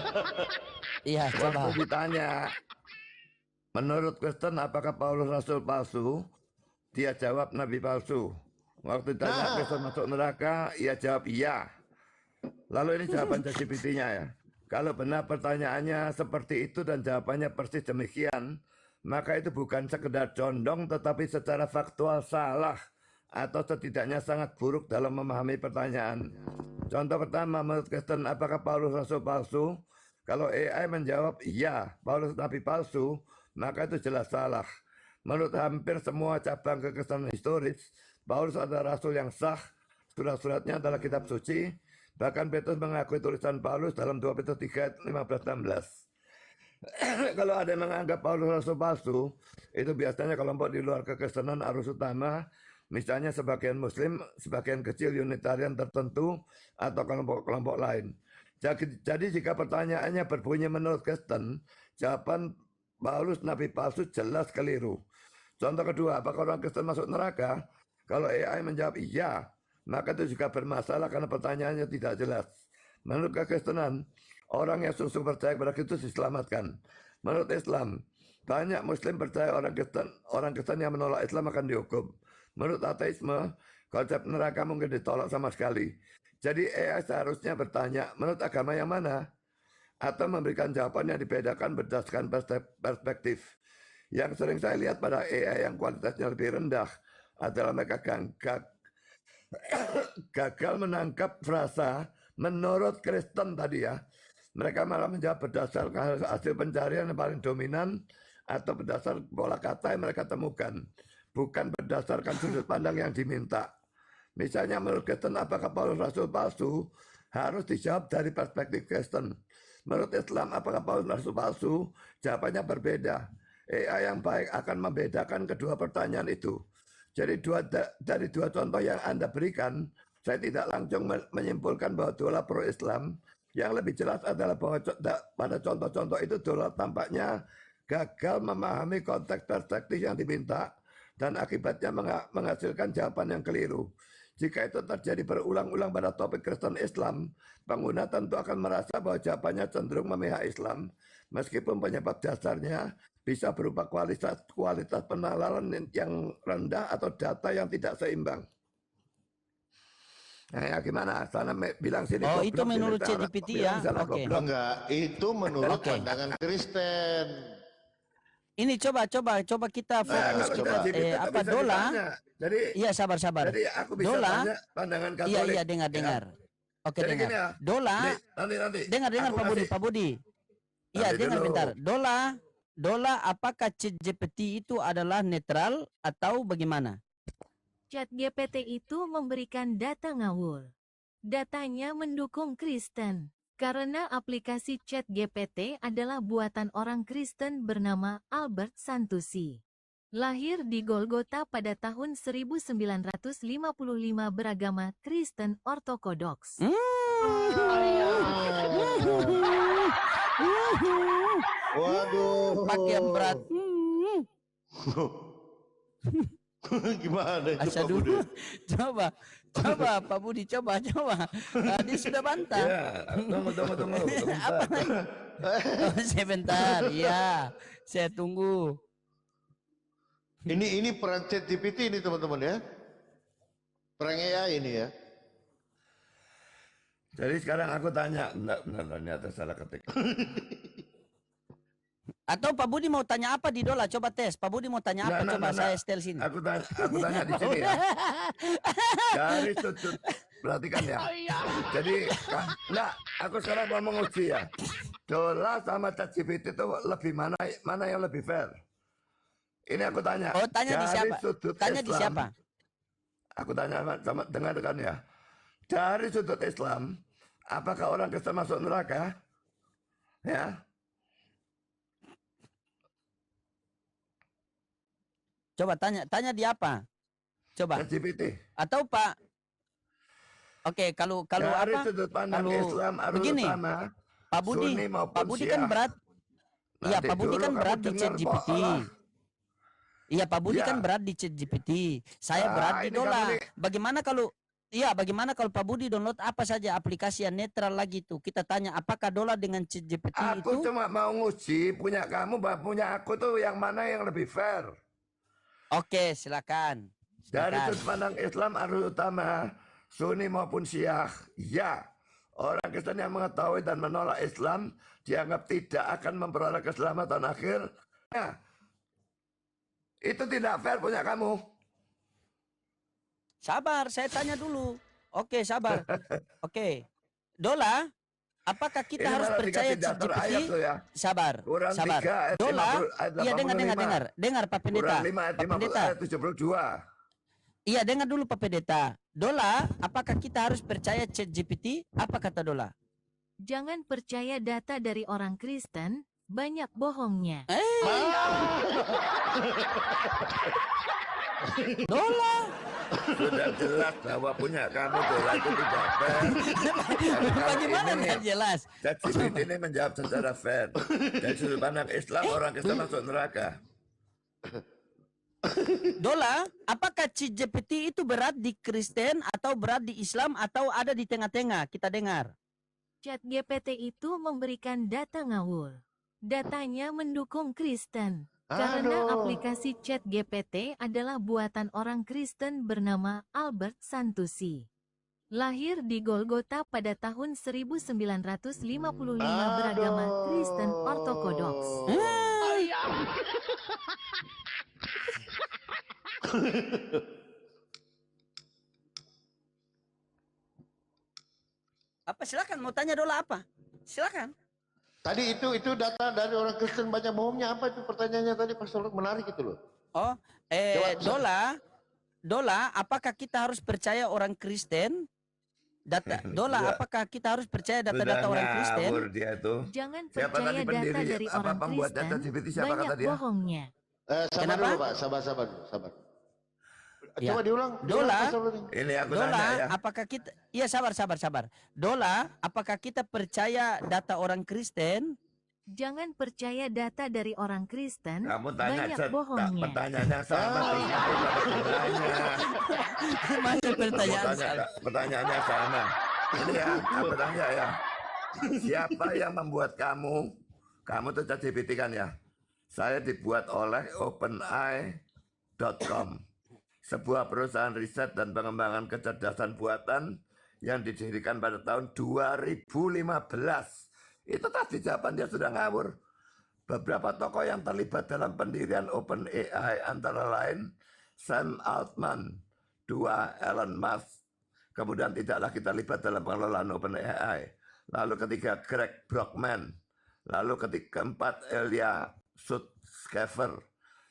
Iya, coba. Waktu ditanya, menurut Kristen apakah Paulus rasul palsu? Dia jawab nabi palsu. Waktu ditanya Kristen masuk neraka, ia jawab iya. Lalu ini jawaban ChatGPT-nya ya. Kalau benar pertanyaannya seperti itu dan jawabannya persis demikian, maka itu bukan sekedar condong tetapi secara faktual salah atau setidaknya sangat buruk dalam memahami pertanyaan. Contoh pertama, menurut Kristen apakah Paulus rasul palsu? Kalau AI menjawab iya, Paulus nabi palsu, maka itu jelas salah. Menurut hampir semua cabang kekristenan historis, Paulus adalah rasul yang sah, surat-suratnya adalah kitab suci, bahkan Petrus mengakui tulisan Paulus dalam 2 Petrus 3, 15-16. Kalau ada yang menganggap Paulus rasul palsu, itu biasanya kelompok di luar kekristenan arus utama, misalnya sebagian muslim, sebagian kecil unitarian tertentu, atau kelompok-kelompok lain. Jadi jika pertanyaannya berbunyi menurut Kristen, jawaban Paulus nabi palsu jelas keliru. Contoh kedua, apakah orang Kristen masuk neraka? Kalau AI menjawab iya, maka itu juga bermasalah karena pertanyaannya tidak jelas. Menurut kekristenan, orang yang sungguh percaya kepada Kristus diselamatkan. Menurut Islam, banyak muslim percaya orang Kristen yang menolak Islam akan dihukum. Menurut ateisme, konsep neraka mungkin ditolak sama sekali. Jadi AI seharusnya bertanya, menurut agama yang mana? Atau memberikan jawaban yang dibedakan berdasarkan perspektif. Yang sering saya lihat pada AI yang kualitasnya lebih rendah adalah mereka gagal menangkap frasa menurut Kristen tadi ya. Mereka malah menjawab berdasarkan hasil pencarian yang paling dominan atau berdasar pola kata yang mereka temukan. Bukan berdasarkan sudut pandang yang diminta. Misalnya menurut Kristen apakah Paulus rasul palsu? Harus dijawab dari perspektif Kristen. Menurut Islam apakah Paulus rasul palsu? Jawabannya berbeda. AI yang baik akan membedakan kedua pertanyaan itu. Jadi dari dua contoh yang Anda berikan, saya tidak langsung menyimpulkan bahwa Dola pro Islam. Yang lebih jelas adalah bahwa pada contoh-contoh itu Dola tampaknya gagal memahami konteks perspektif yang diminta dan akibatnya menghasilkan jawaban yang keliru. Jika itu terjadi berulang-ulang pada topik Kristen Islam, pengguna tentu akan merasa bahwa jawabannya cenderung memihak Islam, meskipun penyebab dasarnya bisa berupa kualitas penalaran yang rendah atau data yang tidak seimbang. Nah, ya gimana? Sana bilang sini. Oh, itu menurut ChatGPT ya? Oke. Enggak, itu menurut pandangan Kristen. Ini coba kita fokus apa Dola? Jadi iya sabar. Jadi aku bisa Dola, tanya pandangan Katolik. Iya dengar. Oke jadi dengar. Ya, Dola. Nanti. Dengar Pak Budi. Iya dengar bentar. Dola apakah ChatGPT itu adalah netral atau bagaimana? ChatGPT itu memberikan data ngawur. Datanya mendukung Kristen. Karena aplikasi ChatGPT adalah buatan orang Kristen bernama Albert Santusi. Lahir di Golgota pada tahun 1955 beragama Kristen Ortodoks. Waduh. Pakai yang berat. Gimana itu Pak Asyhadu. Budi? Coba Pak Budi, coba. Dia sudah bantah. Ya, tunggu Apa bentar. lagi? Oh, sebentar, ya. Saya tunggu. Ini peran ChatGPT ini teman-teman ya. Perang AI ini ya. Jadi sekarang aku tanya, enggak, ternyata salah ketik. Atau Pak Budi mau tanya apa di Dola? Coba tes. Pak Budi mau tanya apa? Coba saya setel sini. Aku tanya di sini ya. Dari sudut, perhatikan ya. Jadi, enggak, aku sekarang mau menguji ya. Dola sama ChatGPT itu lebih mana yang lebih fair? Ini aku tanya. Oh, tanya di dari siapa? sudut Tanya di Islam, siapa? Aku tanya sama dengarkan ya. Dari sudut Islam, apakah orang Kristen masuk neraka? Ya. Coba tanya di apa? Coba. ChatGPT. Atau Pak. Oke, kalau Dari apa? sudut pandang Kalau Islam begini, utama, Pak Budi, Sunni maupun Pak Budi kan Syiah. berat. Iya, Nanti Pak Budi dulu kan kamu berat di dengar, ChatGPT. Pak. Iya, Pak Budi Ya. kan berat di ChatGPT. Saya berat di ini kamu Dola. nih. Bagaimana kalau Pak Budi download apa saja aplikasi yang netral lagi itu? Kita tanya apakah Dola dengan ChatGPT Aku itu? cuma mau nguji punya kamu, punya aku tuh yang mana yang lebih fair. Oke, silakan. Dari Silakan. sudut pandang Islam arus utama, Sunni maupun Syiah, ya. Orang Kristen yang mengetahui dan menolak Islam dianggap tidak akan memperoleh keselamatan akhir. Nah, itu tidak fair punya kamu. Sabar, saya tanya dulu. Oke, sabar. Oke. Dola, apakah kita Ini harus malah percaya dikasih daftar ChatGPT? ayat loh ya. Sabar, Quran sabar. 3 ayat Dola, 50, ayat iya dengar 85. dengar Pak Pendeta. Quran 5 ayat Pak 50, Pendeta. ayat 72. Iya, dengar dulu Pak Pendeta. Dola, apakah kita harus percaya ChatGPT? Apa kata Dola? Jangan percaya data dari orang Kristen, banyak bohongnya. Dola. Sudah jelas bahwa punya kamu Dola itu tidak fair. Bagaimana ini, nggak jelas? ChatGPT ini menjawab secara fair. Dari sudut pandang Islam orang Kristen masuk neraka. Dola, apakah ChatGPT itu berat di Kristen atau berat di Islam atau ada di tengah-tengah? Kita dengar. ChatGPT itu memberikan data ngawur. Datanya mendukung Kristen. Karena Aduh. aplikasi ChatGPT adalah buatan orang Kristen bernama Albert Santusi. Lahir di Golgota pada tahun 1955 beragama Kristen Ortodoks. Apa silakan mau tanya Dola apa? Silakan. Tadi itu data dari orang Kristen banyak bohongnya apa itu pertanyaannya tadi Pastor menarik itu loh. Oh, Jawab, Dola, apakah kita harus percaya orang Kristen? Dola, Sudah. apakah kita harus percaya data-data Sudah orang Kristen? ngawur dia itu. Jangan Siapa percaya tadi data pendiri, dari apa orang pembuatnya Kristen, ChatGPT, siapa banyak kata dia? bohongnya. Sabar Kenapa? dulu Pak, sabar. Ya. Coba diulang. Dola, Pastor Rudi. Ini aku Dola, tanya ya. apakah kita? Iya sabar. Dola, apakah kita percaya data orang Kristen? Jangan percaya data dari orang Kristen, Kamu tanya banyak bohongnya. pertanyaannya sama. Masih pertanyaan salah. Pertanyaannya sama. Ini ya, aku tanya ya. Siapa yang membuat kamu? Kamu tuh ChatGPT kan ya? Saya dibuat oleh OpenAI.com, sebuah perusahaan riset dan pengembangan kecerdasan buatan yang didirikan pada tahun 2015. Itu tadi jawaban dia sudah ngawur. Beberapa tokoh yang terlibat dalam pendirian OpenAI antara lain Sam Altman, 2 Elon Musk, kemudian tidak lagi terlibat dalam pengelolaan OpenAI. Lalu ketiga Greg Brockman, lalu keempat Elia Sutskever,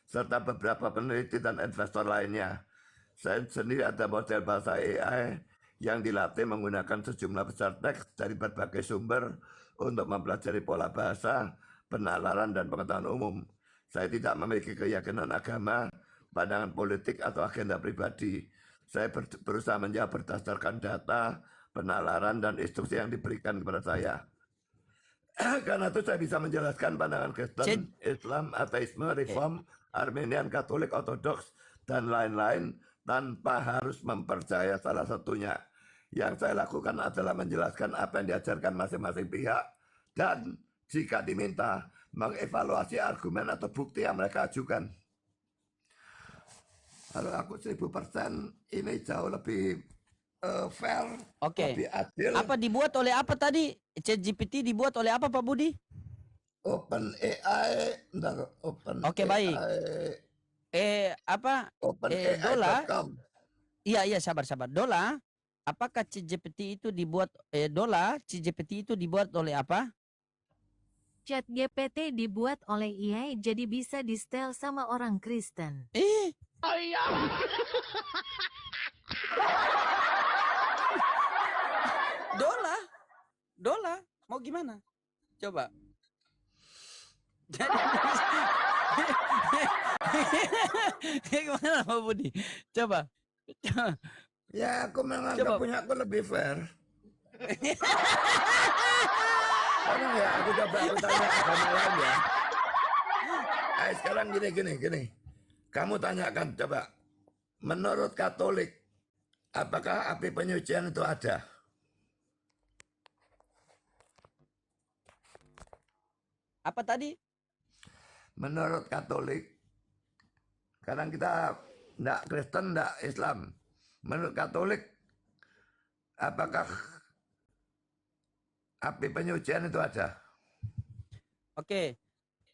serta beberapa peneliti dan investor lainnya. Saya sendiri ada model bahasa AI yang dilatih menggunakan sejumlah besar teks dari berbagai sumber untuk mempelajari pola bahasa, penalaran, dan pengetahuan umum. Saya tidak memiliki keyakinan agama, pandangan politik, atau agenda pribadi. Saya berusaha menjawab berdasarkan data, penalaran, dan instruksi yang diberikan kepada saya. Karena itu saya bisa menjelaskan pandangan Kristen, Islam, ateisme, Reform, Armenian, Katolik, Ortodoks, dan lain-lain tanpa harus mempercaya salah satunya. Yang saya lakukan adalah menjelaskan apa yang diajarkan masing-masing pihak dan jika diminta mengevaluasi argumen atau bukti yang mereka ajukan. Kalau aku 1000% ini jauh lebih fair, Oke. lebih adil. Apa dibuat oleh apa tadi? ChatGPT dibuat oleh apa Pak Budi? OpenAI, Oke, baik. Dola. OpenAI.com. Iya, sabar. Dola, apakah ChatGPT itu dibuat ChatGPT itu dibuat oleh apa? ChatGPT dibuat oleh AI jadi bisa di-setel sama orang Kristen. Dola, mau gimana? Coba. Gimana Pak Budi? Coba. Ya, aku menganggap punya aku lebih fair. Karena ya, aku tanya agama lain ya. Sekarang gini. Kamu tanyakan coba. Menurut Katolik, apakah api penyucian itu ada? Apa tadi? Menurut Katolik, kadang kita enggak Kristen, enggak Islam. Menurut Katolik, apakah api penyucian itu ada? Oke.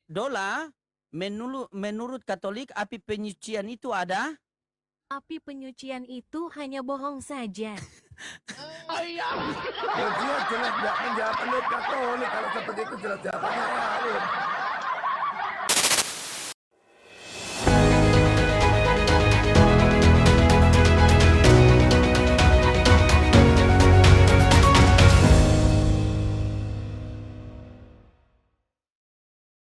Dola, menurut Katolik api penyucian itu ada? Api penyucian itu hanya bohong saja. Dia jelas enggak menjawab menurut Katolik. Kalau seperti itu jelas jawabannya ngawur.